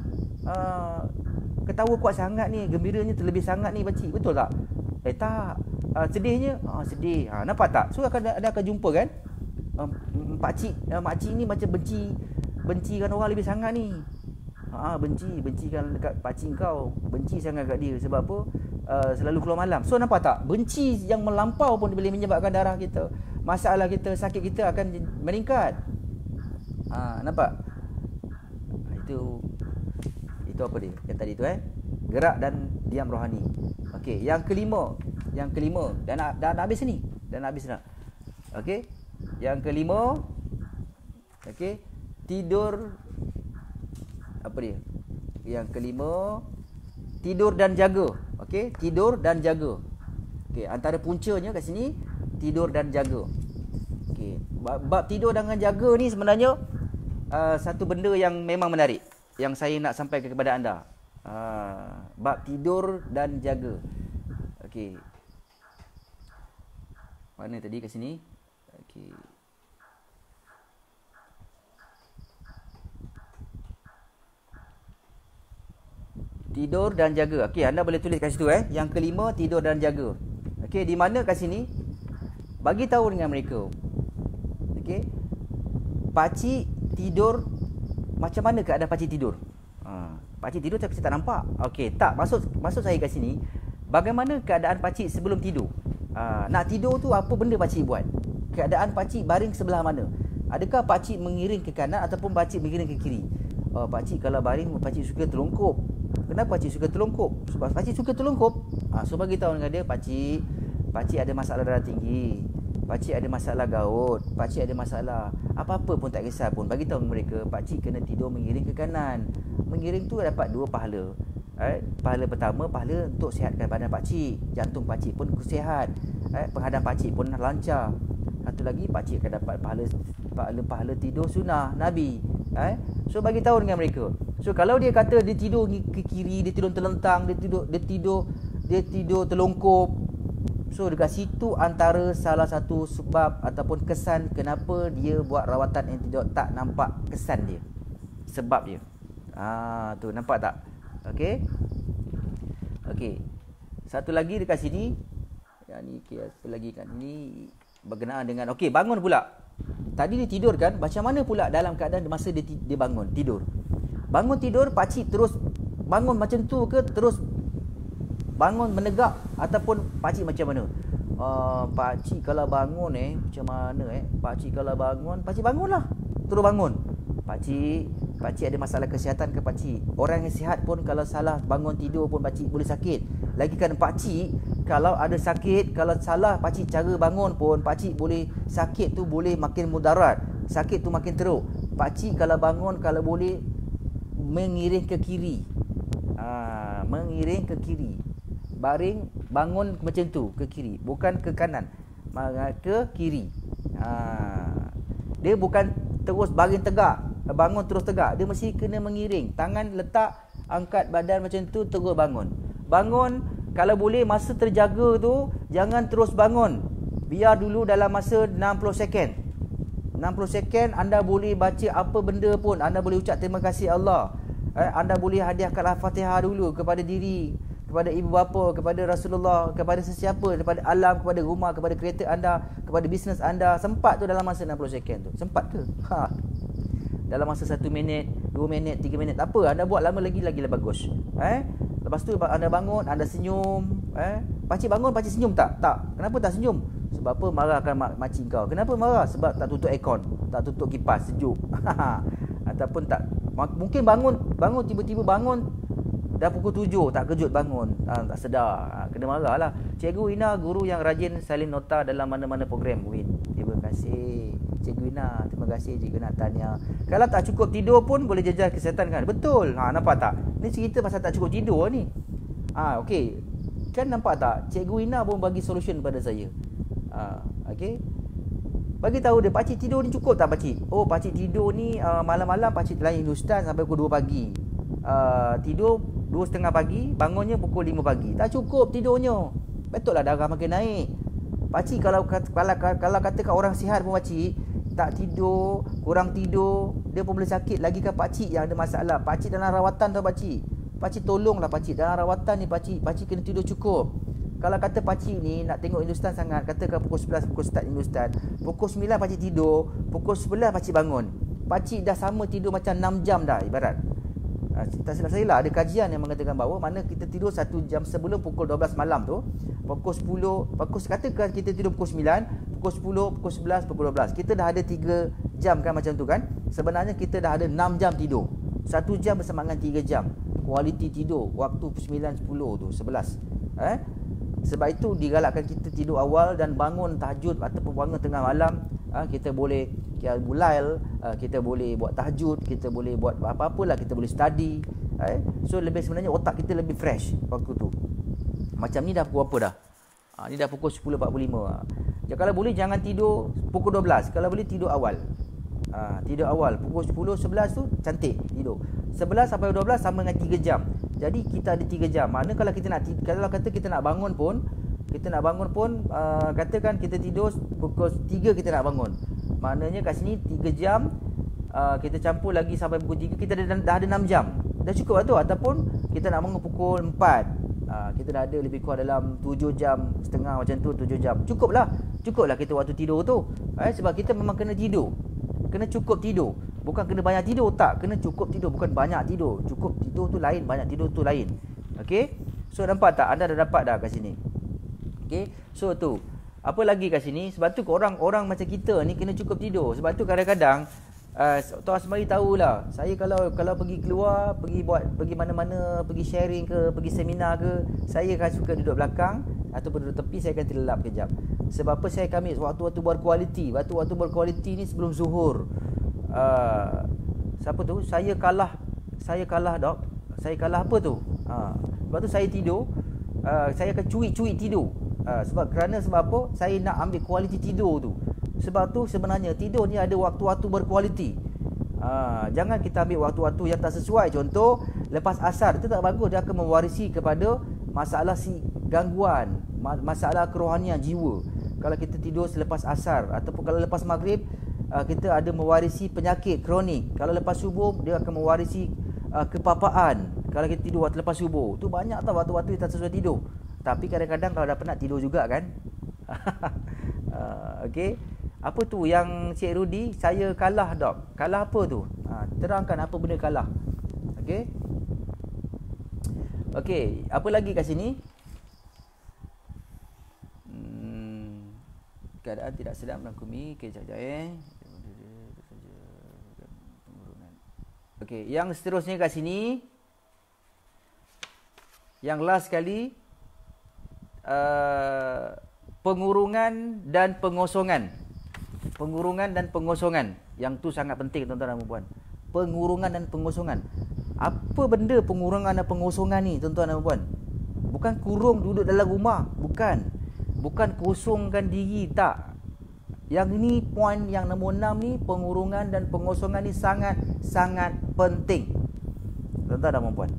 ketawa kuat sangat ni, gembiranya terlebih sangat ni pakcik. Betul tak? Tak. Sedihnya sedih. Nampak tak? So anda akan jumpa kan, makcik ni macam bencikan orang lebih sangat ni. Bencikan dekat pakcik kau. Benci sangat kat dia. Sebab apa? Selalu keluar malam. So nampak tak? Benci yang melampau pun boleh menyebabkan darah kita, masalah kita, sakit kita akan meningkat. Nampak? Itu apa dia? Yang tadi tu gerak dan diam rohani. Okey, yang kelima. Dah nak habis ni. dan habis dah. Okey. Yang kelima, okey, tidur apa dia? Yang kelima, tidur dan jaga. Okey, tidur dan jaga. Okey, antara puncanya kat sini tidur dan jaga. Okey, bab tidur dengan jaga ni sebenarnya satu benda yang memang menarik yang saya nak sampaikan kepada anda. Bab tidur dan jaga. Okey. Mana tadi kat sini? Okey. Tidur dan jaga. Okey, anda boleh tulis kat situ Yang kelima, tidur dan jaga. Okey, di mana kat sini? Bagi tahu dengan mereka. Okey. Pakcik tidur macam mana keadaan pakcik tidur? Pakcik tidur saya tak nampak. Okey, tak. Maksud saya kat sini, bagaimana keadaan pakcik sebelum tidur? Nak tidur tu apa benda pakcik buat? Keadaan pakcik baring sebelah mana? Adakah pakcik mengiring ke kanan ataupun pakcik mengiring ke kiri? Pakcik kalau baring, pakcik suka terlongkop. Kenapa pakcik suka terlongkop? Sebab pakcik suka terlongkop. So bagi tahu dengan dia, pakcik ada masalah darah tinggi. Pakcik ada masalah gaut, pakcik ada masalah apa-apa pun tak kisah pun, bagi tahu mereka pakcik kena tidur mengiring ke kanan. Mengiring tu dapat dua pahala. Pahala pertama, pahala untuk sihatkan badan pakcik, jantung pakcik pun sihat, penghadam pakcik pun lancar. Satu lagi, pakcik akan dapat pahala tidur sunnah Nabi. So bagi tahu dengan mereka. So kalau dia kata dia tidur ke kiri, dia tidur terlentang, dia tidur terlongkop. So dekat situ antara salah satu sebab ataupun kesan kenapa dia buat rawatan antidot, tak nampak kesan dia. Sebab dia. Tu nampak tak? Okey. Okey. Satu lagi dekat sini. Yang ni apa lagi kan? Ini berkenaan dengan okey, bangun pula. Tadi dia tidur kan? Macam mana pula dalam keadaan masa dia bangun tidur? Bangun tidur, pakcik terus bangun macam tu ke terus bangun menegak ataupun pakcik macam mana? Pakcik kalau bangun macam mana pakcik kalau bangun, pakcik bangunlah. Terus bangun. Pakcik ada masalah kesihatan ke pakcik? Orang yang sihat pun kalau salah bangun tidur pun pakcik boleh sakit. Lagikan pakcik kalau ada sakit, kalau salah pakcik cara bangun pun pakcik boleh sakit tu boleh makin mudarat. Sakit tu makin teruk. Pakcik kalau bangun kalau boleh mengiring ke kiri. Mengiring ke kiri. Baring, bangun macam tu ke kiri, bukan ke kanan, ke kiri. Dia bukan terus baring tegak, bangun terus tegak. Dia mesti kena mengiring. Tangan letak, angkat badan macam tu, terus bangun. Bangun, kalau boleh masa terjaga tu jangan terus bangun. Biar dulu dalam masa 60 second. 60 second anda boleh baca apa benda pun. Anda boleh ucap terima kasih Allah. Anda boleh hadiahkan Al-Fatihah dulu kepada diri, kepada ibu bapa, kepada Rasulullah, kepada sesiapa, kepada alam, kepada rumah, kepada kereta anda, kepada bisnes anda. Sempat tu dalam masa 60 second tu. Sempat ke? Dalam masa 1 minit, 2 minit, 3 minit, tak apa. Anda buat lama lagi bagus. Lepas tu anda bangun, anda senyum. Pakcik bangun, pakcik senyum tak? Tak. Kenapa tak senyum? Sebab apa? Marahkan makcik kau. Kenapa marah? Sebab tak tutup aircon, tak tutup kipas, sejuk. Ataupun tak, mungkin bangun tiba-tiba bangun dah pukul 7, tak kejut bangun, tak sedar, kena marah lah. Cikgu Ina guru yang rajin salin nota dalam mana-mana program. Win, terima kasih Cikgu Ina, terima kasih Cikgu Ina tanya. Kalau tak cukup tidur pun boleh jejas kesihatan kan? Betul. Nampak tak? Ni cerita pasal tak cukup tidur ni. Okey. Kan nampak tak? Cikgu Ina pun bagi solution pada saya. Okey. Bagi tahu dia, pakcik tidur ni cukup tak pakcik? Pakcik tidur ni malam-malam pakcik lain Hindustan sampai pukul 2 pagi. Tidur 2.30 pagi, bangunnya pukul 5 pagi. Tak cukup tidurnya. Betul lah darah makin naik. Pakcik kalau katakan orang sihat pun pakcik tak tidur, kurang tidur, dia pun boleh sakit. Lagi kan pakcik yang ada masalah. Pakcik dalam rawatan tau pakcik. Pakcik tolonglah pakcik dalam rawatan ni pakcik kena tidur cukup. Kalau kata pakcik ni nak tengok Hindustan sangat, katakan pukul 11 pukul start Hindustan, pukul 9 pakcik tidur, pukul 11 pakcik bangun. Pakcik dah sama tidur macam 6 jam dah ibarat. Tak silap saya lah, ada kajian yang mengatakan bahawa mana kita tidur 1 jam sebelum pukul 12 malam tu, pukul 10, katakan kita tidur pukul 9, pukul 10, pukul 11, pukul 12, kita dah ada 3 jam kan macam tu kan. Sebenarnya kita dah ada 6 jam tidur. 1 jam bersama dengan 3 jam. Kualiti tidur waktu 9, 10 tu, 11. Sebab itu digalakkan kita tidur awal dan bangun tahajud ataupun bangun tengah malam. Kita boleh qiyamul lail, kita boleh buat tahajud, kita boleh buat apa-apalah, kita boleh study. So lebih sebenarnya otak kita lebih fresh waktu tu. Macam ni dah pukul apa dah? Ni dah pukul 10.45. Kalau boleh jangan tidur pukul 12. Kalau boleh tidur awal. Tidur awal pukul 10, 11 tu cantik tidur. 11 sampai 12 sama dengan 3 jam. Jadi kita ada 3 jam. Mana kalau kita nak, kalau kata kita nak bangun pun, katakan kita tidur pukul 3 kita nak bangun. Maknanya kat sini 3 jam, kita campur lagi sampai pukul 3, kita dah ada 6 jam. Dah cukup lah tu. Ataupun kita nak bangun pukul 4, kita dah ada lebih kurang dalam 7 jam setengah macam tu, 7 jam. Cukuplah kita waktu tidur tu. Sebab kita memang kena tidur. Kena cukup tidur. Bukan kena banyak tidur, tak. Kena cukup tidur, bukan banyak tidur. Cukup tidur tu lain, banyak tidur tu lain. Okey? So nampak tak? Anda dah dapat dah kat sini. Okey? So tu. Apa lagi kat sini? Sebab tu orang macam kita ni kena cukup tidur. Sebab tu kadang-kadang tuan semari tahulah, saya kalau pergi keluar, pergi mana-mana, pergi sharing ke, pergi seminar ke, saya akan suka duduk belakang ataupun duduk tepi, saya akan terlelap kejap. Sebab apa? Saya akan ambil waktu-waktu berkualiti. Waktu-waktu berkualiti ni sebelum zuhur. Siapa tu? Saya kalah dok. Saya kalah apa tu? Sebab tu saya tidur. Saya akan curi tidur. Sebab apa? Saya nak ambil kualiti tidur tu. Sebab tu sebenarnya tidur ni ada waktu-waktu berkualiti. Jangan kita ambil waktu-waktu yang tak sesuai. Contoh, lepas asar, itu tak bagus. Dia akan mewarisi kepada masalah gangguan, masalah kerohanian jiwa. Kalau kita tidur selepas asar, ataupun kalau lepas maghrib, kita ada mewarisi penyakit kronik. Kalau lepas subuh, dia akan mewarisi kepapaan. Kalau kita tidur waktu lepas subuh, tu banyak tau waktu-waktu kita tak sesuai tidur. Tapi kadang-kadang kalau dah penat tidur juga kan. Okey. Apa tu yang Cik Rudi, saya kalah dok. Kalah apa tu? Terangkan apa benda kalah. Okey. Okey, apa lagi kat sini? Keadaan tidak sedap merangkumi kejap Okey, yang seterusnya kat sini, yang last sekali, pengurungan dan pengosongan. Pengurungan dan pengosongan. Yang tu sangat penting tuan-tuan dan puan. Pengurungan dan pengosongan. Apa benda pengurungan dan pengosongan ni tuan-tuan dan puan? Bukan kurung duduk dalam rumah, bukan. Bukan kosongkan diri, tak. Yang ini poin yang nombor 6 ni, pengurungan dan pengosongan ni sangat-sangat penting. Tuan-tuan dan puan.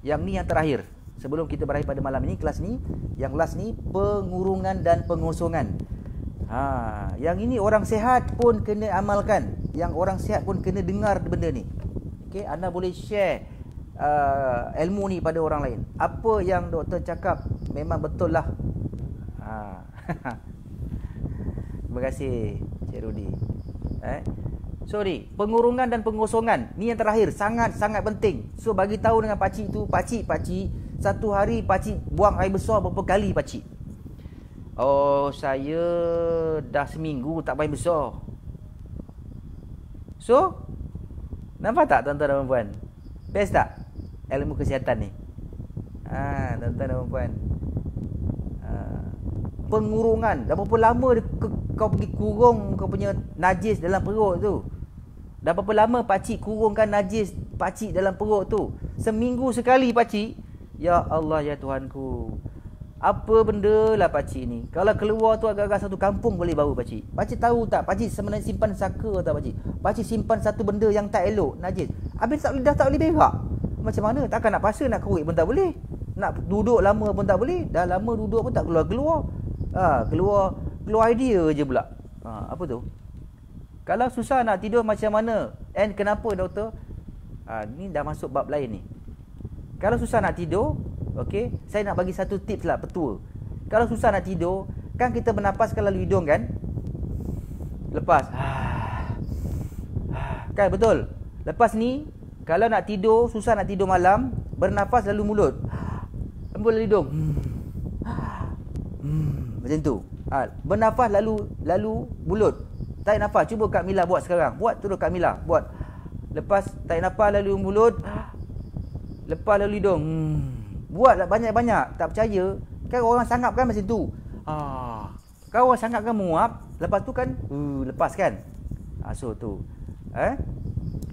Yang ni yang terakhir. Sebelum kita berakhir pada malam ini, kelas ni, yang last ni, pengurungan dan pengosongan. Yang ini orang sihat pun kena amalkan. Yang orang sihat pun kena dengar benda ni. Okey, anda boleh share ilmu ni pada orang lain. Apa yang doktor cakap memang betul lah. Terima kasih Cik Rudi. Sorry, pengurungan dan pengosongan ni yang terakhir, sangat-sangat penting. So bagi tahu dengan pakcik tu, pakcik, satu hari pakcik buang air besar berapa kali pakcik? Oh, saya dah seminggu tak buang air besar. So, nampak tak tuan-tuan dan puan? Best tak ilmu kesihatan ni? Tuan-tuan dan puan. Pengurungan. Dah berapa lama kau pergi kurung kau punya najis dalam perut tu? Dah berapa lama pakcik kurungkan najis pakcik dalam perut tu? Seminggu sekali pakcik. Ya Allah, ya Tuhanku. Apa benda lah pakcik ni? Kalau keluar tu agak-agak satu kampung boleh bau pakcik. Pakcik tahu tak? Pakcik sebenarnya simpan saka tak pakcik? Pakcik simpan satu benda yang tak elok, najis. Habis dah tak boleh berak. Macam mana? Takkan nak puasa, nak korek pun tak boleh. Nak duduk lama pun tak boleh. Dah lama duduk pun tak keluar-keluar. Keluar idea je pula. Apa tu? Kalau susah nak tidur macam mana? And kenapa doktor? Ni dah masuk bab lain ni. Kalau susah nak tidur, okey, saya nak bagi satu tips lah, petua. Kalau susah nak tidur, kan kita bernafas melalui hidung kan? Lepas. Kan betul? Lepas ni, kalau nak tidur, susah nak tidur malam, bernafas lalu mulut. Embul lalu hidung. Macam tu. Bernafas lalu mulut. Tarik nafas. Cuba Kak Mila buat sekarang. Buat terus Kak Mila. Buat. Lepas tarik nafas lalu mulut. Lepas lalu hidung. Buatlah banyak-banyak. Tak percaya, Kan orang sangap kan macam tu. Kan orang sangap kan menguap, lepas tu kan lepas kan. So tu.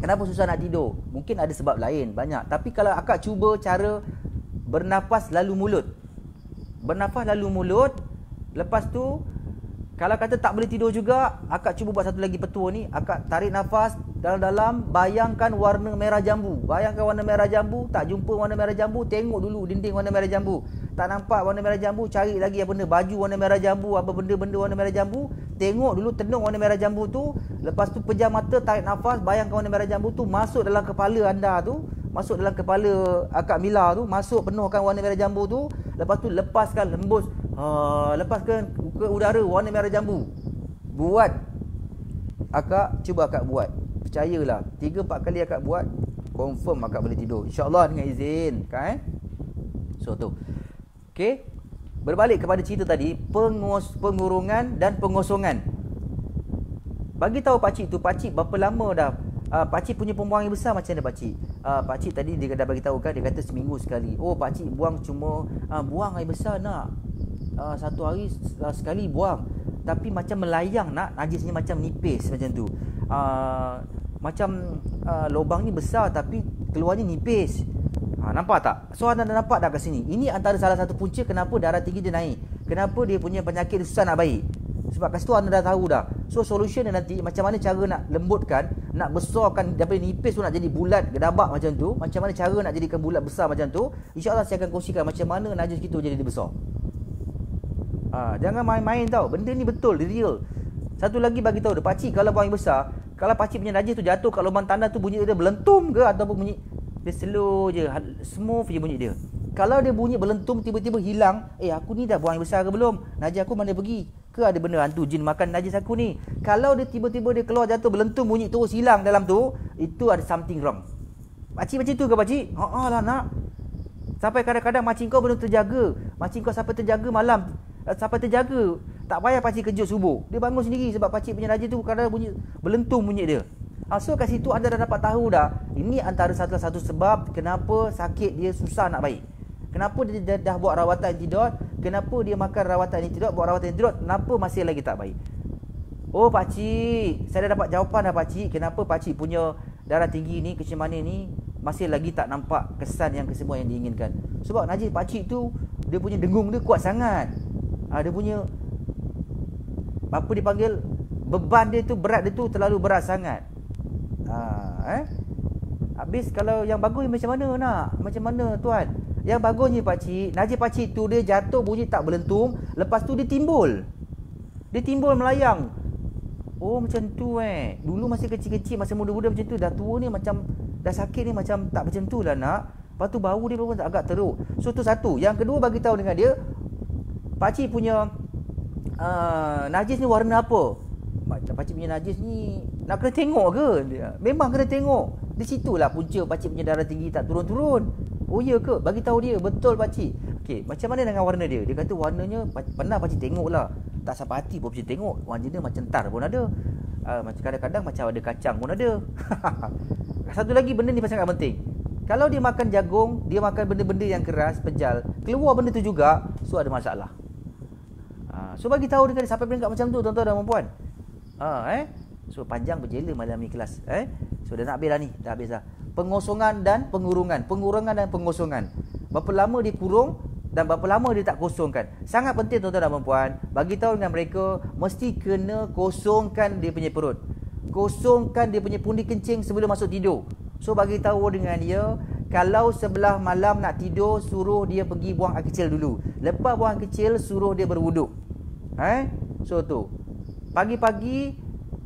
Kenapa susah nak tidur? Mungkin ada sebab lain, banyak. Tapi kalau akak cuba cara bernafas lalu mulut. Bernafas lalu mulut, lepas tu kalau kata tak boleh tidur juga, akak cuba buat satu lagi petua ni. Akak tarik nafas dalam-dalam, bayangkan warna merah jambu. Bayangkan warna merah jambu, tak jumpa warna merah jambu, tengok dulu dinding warna merah jambu. Tak nampak warna merah jambu, cari lagi apa benda, baju warna merah jambu, apa benda-benda warna merah jambu. Tengok dulu, tenung warna merah jambu tu. Lepas tu pejam mata, tarik nafas, bayangkan warna merah jambu tu masuk dalam kepala anda tu. Masuk dalam kepala akak Mila tu, masuk penuhkan warna merah jambu tu. Lepas tu lepaskan, lembus. Lepaskan ke udara warna merah jambu. Buat. Cuba akak buat. Percayalah, 3-4 kali akak buat, confirm akak boleh tidur. InsyaAllah dengan izin. Kan? So tu. Okey. Berbalik kepada cerita tadi, pengurungan dan pengosongan. Bagi tahu pakcik tu, pakcik berapa lama dah pakcik punya pembuang air besar macam mana pakcik? Pakcik tadi dia dah bagi tahu kan, dia kata seminggu sekali. Oh, pakcik buang cuma buang air besar nak. Satu hari sekali buang. Tapi macam melayang nak, najisnya macam nipis macam tu. Macam lubang ni besar tapi keluarnya nipis. Nampak tak? So anda dah nampak dah kat sini. Ini antara salah satu punca kenapa darah tinggi dia naik. Kenapa dia punya penyakit dia susah nak baik. Sebab kat situ anda dah tahu dah. So solution dia nanti macam mana cara nak lembutkan, nak besarkan daripada nipis tu nak jadi bulat, gedabak macam tu. Macam mana cara nak jadikan bulat besar macam tu. InsyaAllah saya akan kongsikan macam mana najis kita jadi dia besar. Jangan main-main tau. Benda ni betul, real. Satu lagi bagi tahu dia, pakcik kalau buang air besar, kalau pakcik punya najis tu jatuh kat lubang tandas tu, bunyi dia belentum ke ataupun bunyi dia slow je, smooth je bunyi dia. Kalau dia bunyi belentum tiba-tiba hilang, aku ni dah buang air besar ke belum? Najis aku mana pergi? Ke ada benda hantu jin makan najis aku ni? Kalau dia tiba-tiba dia keluar jatuh belentum, bunyi terus hilang dalam tu, itu ada something wrong. Pakcik macam tu ke pakcik? Lah nak. Sampai kadang-kadang makcik kau belum terjaga. Makcik kau sampai terjaga malam, sampai terjaga. Tak payah pakcik kejut subuh. Dia bangun sendiri sebab pakcik punya najis tu kadang bunyi belentum bunyi dia. So kat situ anda dah dapat tahu dah. Ini antara salah satu sebab kenapa sakit dia susah nak baik. Kenapa dia dah buat rawatan antidot, kenapa dia makan rawatan antidot, buat rawatan antidot, kenapa masih lagi tak baik. Oh pakcik, saya dah dapat jawapan dah pakcik. Kenapa pakcik punya darah tinggi ni, kencing manis ni masih lagi tak nampak kesan yang kesemua yang diinginkan. Sebab najis pakcik tu, dia punya dengung dia kuat sangat. Dia punya apa dipanggil, beban dia tu, berat dia tu terlalu berat sangat. Habis kalau yang bagus macam mana nak? Macam mana tuan? Yang bagusnya pakcik, najis pakcik tu dia jatuh bunyi tak belentum, lepas tu dia timbul. Dia timbul melayang. Oh macam tu Dulu masih kecil-kecil, masa muda-muda macam tu, dah tua ni macam dah sakit ni macam tak macam tu lah nak. Lepas tu bau dia pun agak teruk. So tu satu. Yang kedua bagi tahu dengan dia, pakcik punya najis ni warna apa? Pakcik punya najis ni nak kena tengok ke? Memang kena tengok. Di situlah punca pakcik punya darah tinggi tak turun-turun. Oh ya ke? Bagi tahu dia, betul pakcik. Okey, macam mana dengan warna dia? Dia kata warnanya pernah pakcik tengoklah. Tak sampai hati pun pakcik tengok. Warna dia macam tar pun ada. Macam kadang-kadang macam ada kacang pun ada. Satu lagi benda ni sangat penting. Kalau dia makan jagung, dia makan benda-benda yang keras, pejal, keluar benda tu juga, so ada masalah. So bagi tahu dia sampai peringkat macam tu tuan-tuan dan puan-puan. So panjang berjela malam ni kelas. So dah nak habis dah ni, dah habis dah. Pengosongan dan pengurungan, pengurungan dan pengosongan. Berapa lama dia kurung dan berapa lama dia tak kosongkan. Sangat penting tuan-tuan dan puan-puan. Bagi tahu dengan mereka, mesti kena kosongkan dia punya perut. Kosongkan dia punya pundi kencing sebelum masuk tidur. So bagi tahu dengan dia, kalau sebelah malam nak tidur, suruh dia pergi buang air kecil dulu. Lepas buang air kecil, suruh dia berwuduk. So tu. Pagi-pagi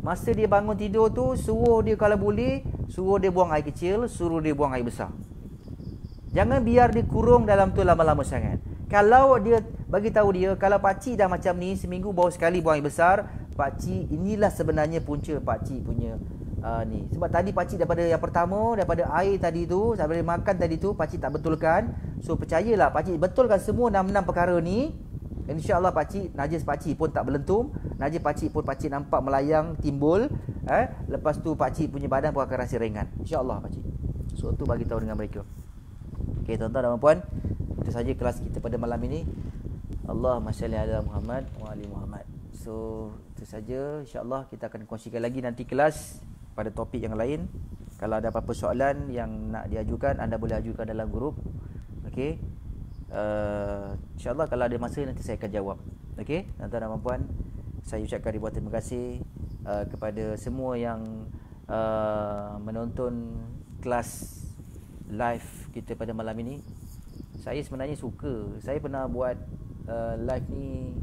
masa dia bangun tidur tu, suruh dia kalau boleh, suruh dia buang air kecil, suruh dia buang air besar. Jangan biar dia kurung dalam tu lama-lama sangat. Kalau dia bagi tahu dia, kalau pakcik dah macam ni, seminggu baru sekali buang air besar, pakcik, inilah sebenarnya punca pakcik punya ni. Sebab tadi pakcik daripada yang pertama, daripada air tadi tu, daripada makan tadi tu, pakcik tak betulkan. So percayalah, pakcik betulkan semua 6 perkara ni, InsyaAllah pakcik, najis pakcik pun tak belentum, najis pakcik pun pakcik nampak melayang, timbul. Lepas tu pakcik punya badan pun akan rasa ringan. InsyaAllah pakcik. So tu bagi tahu dengan mereka. Okey tuan-tuan dan puan, itu saja kelas kita pada malam ini. Allahumma salli ala Muhammad wa ali Muhammad. So itu saja, insya-Allah kita akan kongsikan lagi nanti kelas pada topik yang lain. Kalau ada apa-apa soalan yang nak diajukan, anda boleh ajukan dalam grup. Okey. InsyaAllah kalau ada masa nanti saya akan jawab. Okey, tuan-tuan dan puan, saya ucapkan ribuan terima kasih kepada semua yang menonton kelas live kita pada malam ini. Saya sebenarnya suka. Saya pernah buat live ni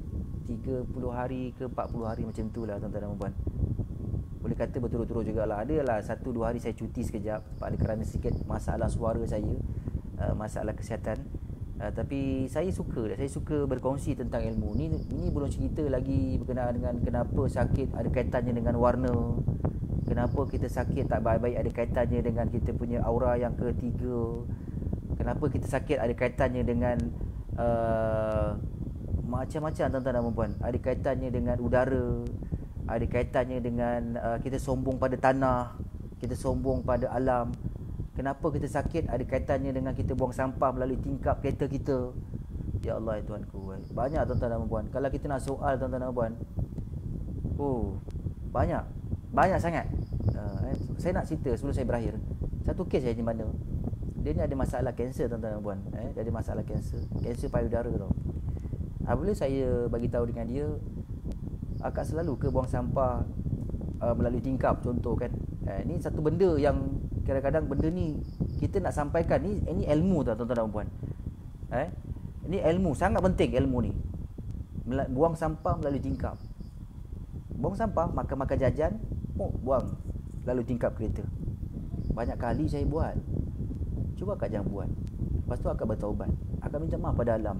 30 hari ke 40 hari macam tu lah tuan-tuan dan puan. Boleh kata berturut-turut jugalah. Adalah 1-2 hari saya cuti sekejap kerana sikit masalah suara saya, masalah kesihatan. Tapi saya suka berkongsi tentang ilmu. Ini belum cerita lagi berkenaan dengan kenapa sakit ada kaitannya dengan warna. Kenapa kita sakit tak baik-baik ada kaitannya dengan kita punya aura yang ketiga. Kenapa kita sakit ada kaitannya dengan macam-macam tuan-tuan dan puan. Ada kaitannya dengan udara, ada kaitannya dengan kita sombong pada tanah, kita sombong pada alam. Kenapa kita sakit ada kaitannya dengan kita buang sampah melalui tingkap kereta kita. Ya Allah ya Tuhanku. Banyak tuan-tuan dan puan. Kalau kita nak soal tuan-tuan dan puan, banyak sangat. Saya nak cerita sebelum saya berakhir. Satu kes saya di mana dia ni ada masalah kanser tuan-tuan dan puan. Dia ada masalah kanser payudara tau. Apabila saya bagi tahu dengan dia, akak selalu ke buang sampah melalui tingkap contoh kan. Ini satu benda yang kadang-kadang benda ni kita nak sampaikan ni, ini ilmu tuan-tuan dan puan. Ini ilmu, sangat penting ilmu ni. Buang sampah melalui tingkap. Buang sampah, makan jajan, buang lalu tingkap kereta. Banyak kali saya buat. Cuba akak jangan buat. Lepas tu akak bertaubat. Akak minta maaf pada alam.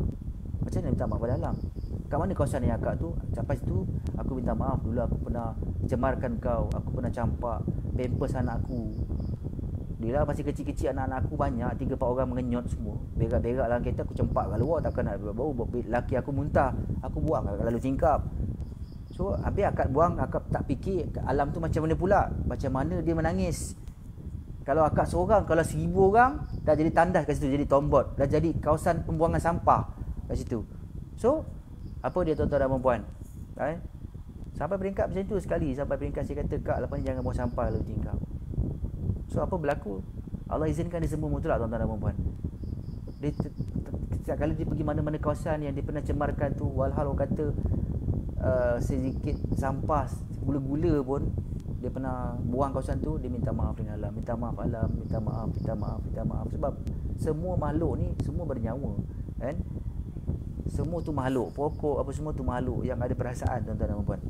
Macam mana minta maaf pada alam? Kat mana kawasan yang akak tu? Sampai situ aku minta maaf dulu aku pernah cemarkan kau. Aku pernah campak pampers anak aku. Dia lah masih kecil-kecil, anak-anak aku banyak, 3-4 orang mengenyot semua. Berak-berak dalam kereta, aku cempak kat luar, takkan nak bau. Laki aku muntah, aku buang lalu tingkap. So habis akak buang, akak tak fikir alam tu macam mana pula, macam mana dia menangis. Kalau akak seorang, kalau 1000 orang, dah jadi tandas kat situ, jadi tombot, dah jadi kawasan pembuangan sampah kat situ. So apa dia tuan-tuan dan puan? Sampai peringkat macam tu sekali, sampai peringkat saya kata kak lepas ni jangan buang sampah lalu tingkap. So apa berlaku? Allah izinkan dia sembuh mutlak tuan-tuan dan puan. Dia setiap kali dia pergi mana-mana kawasan yang dia pernah cemarkan tu, walhal orang kata sedikit sampah gula-gula pun dia pernah buang kawasan tu, dia minta maaf dengan alam, minta maaf alam, minta maaf sebab semua makhluk ni semua bernyawa kan. Semua tu makhluk, pokok apa semua tu makhluk yang ada perasaan tuan-tuan dan puan.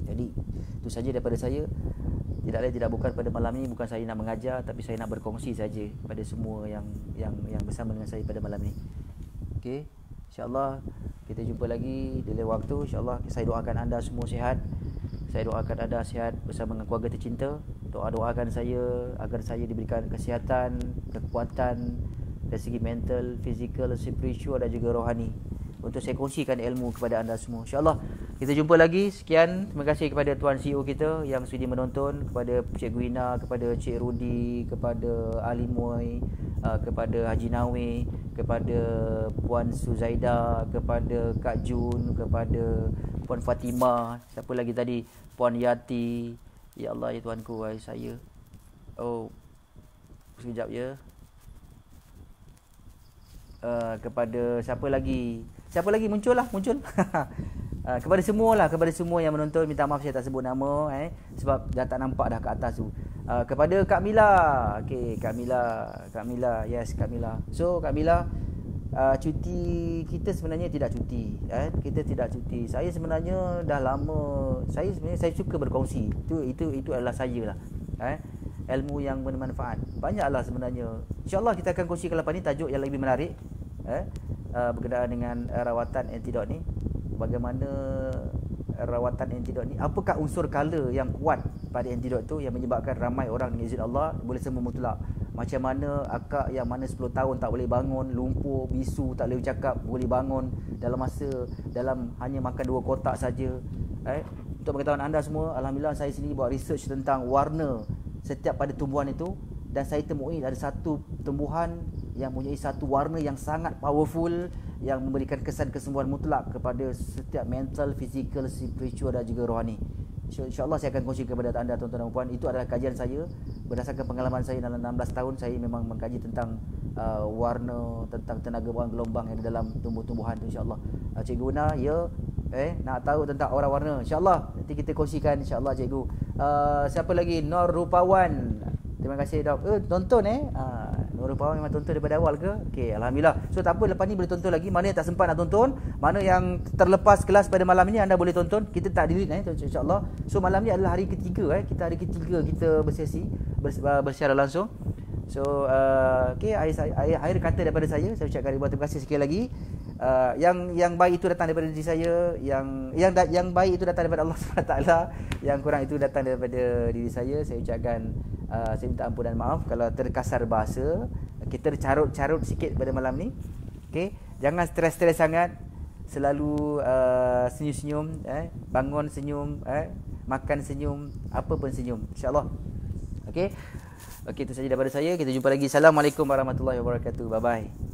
Jadi itu saja daripada saya. Tidak lain tidak bukan pada malam ini, bukan saya nak mengajar, tapi saya nak berkongsi saja pada semua yang bersama dengan saya pada malam ini. Okey, insya-Allah kita jumpa lagi di lain waktu. Insya-Allah saya doakan anda semua sihat. Saya doakan anda sihat bersama dengan keluarga tercinta. Doakan saya agar saya diberikan kesihatan, kekuatan dari segi mental, fizikal, spiritual dan juga rohani untuk saya kongsikan ilmu kepada anda semua. InsyaAllah kita jumpa lagi. Sekian, terima kasih kepada Tuan CEO kita yang sudi menonton, kepada Cikgu Ina, kepada Cik Rudi, kepada Ali Moy, kepada Haji Nawi, kepada Puan Suzaida, kepada Kak Jun, kepada Puan Fatimah, siapa lagi tadi, Puan Yati. Ya Allah ya Tuanku, saya sekejap ya. Kepada siapa lagi muncul kepada semua yang menonton, minta maaf saya tak sebut nama sebab dah tak nampak dah kat atas tu. Kepada Kak Mila, okey, Kak Mila, yes Kak Mila. So Kak Mila, cuti kita sebenarnya tidak cuti, kita tidak cuti. Saya sebenarnya dah lama, saya suka berkongsi. Itu adalah saya lah. Ilmu yang bermanfaat banyaklah sebenarnya. InsyaAllah kita akan kongsikan lepas ni tajuk yang lebih menarik berkenaan dengan rawatan antidot ni. Bagaimana rawatan antidot ni, apakah unsur kala yang kuat pada antidot tu yang menyebabkan ramai orang dengan izin Allah boleh sembuh mutlak. Macam mana akak yang mana 10 tahun tak boleh bangun, lumpuh, bisu, tak boleh bercakap, boleh bangun dalam hanya makan 2 kotak saja. Untuk pengetahuan anda semua, alhamdulillah saya sendiri buat research tentang warna setiap pada tumbuhan itu, dan saya temui ada satu tumbuhan yang mempunyai satu warna yang sangat powerful yang memberikan kesan kesembuhan mutlak kepada setiap mental, fizikal, spiritual dan juga rohani. InsyaAllah saya akan kongsi kepada anda tuan-tuan dan puan. Itu adalah kajian saya berdasarkan pengalaman saya dalam 16 tahun. Saya memang mengkaji tentang warna, tentang tenaga bawang gelombang yang di dalam tumbuh-tumbuhan tu, insyaAllah. Cikgu Una, ya, nak tahu tentang aura warna, insyaAllah nanti kita kongsikan, insyaAllah cikgu. Siapa lagi? Nur Rupawan. Terima kasih dok. Tonton Nur Rupawan memang tonton daripada awal ke? Okey, alhamdulillah. So tak apa, lepas ni boleh tonton lagi. Mana yang tak sempat nak tonton, mana yang terlepas kelas pada malam ni, anda boleh tonton. Kita tak delete insya-Allah. So malam ni adalah hari ketiga kita hari ketiga kita bersesi bersecara langsung. So okey, akhir kata daripada saya ucapkan ribuan terima kasih sekali lagi. Yang baik itu datang daripada diri saya, yang baik itu datang daripada Allah SWT, yang kurang itu datang daripada diri saya. Saya ucapkan saya minta ampun dan maaf kalau terkasar bahasa. Kita carut-carut sikit pada malam ni. Okey, jangan stres-stres sangat. Selalu senyum-senyum, bangun senyum, makan senyum, apa pun senyum, insya-Allah. Okey. Okey, itu saja daripada saya. Kita jumpa lagi. Assalamualaikum warahmatullahi wabarakatuh. Bye bye.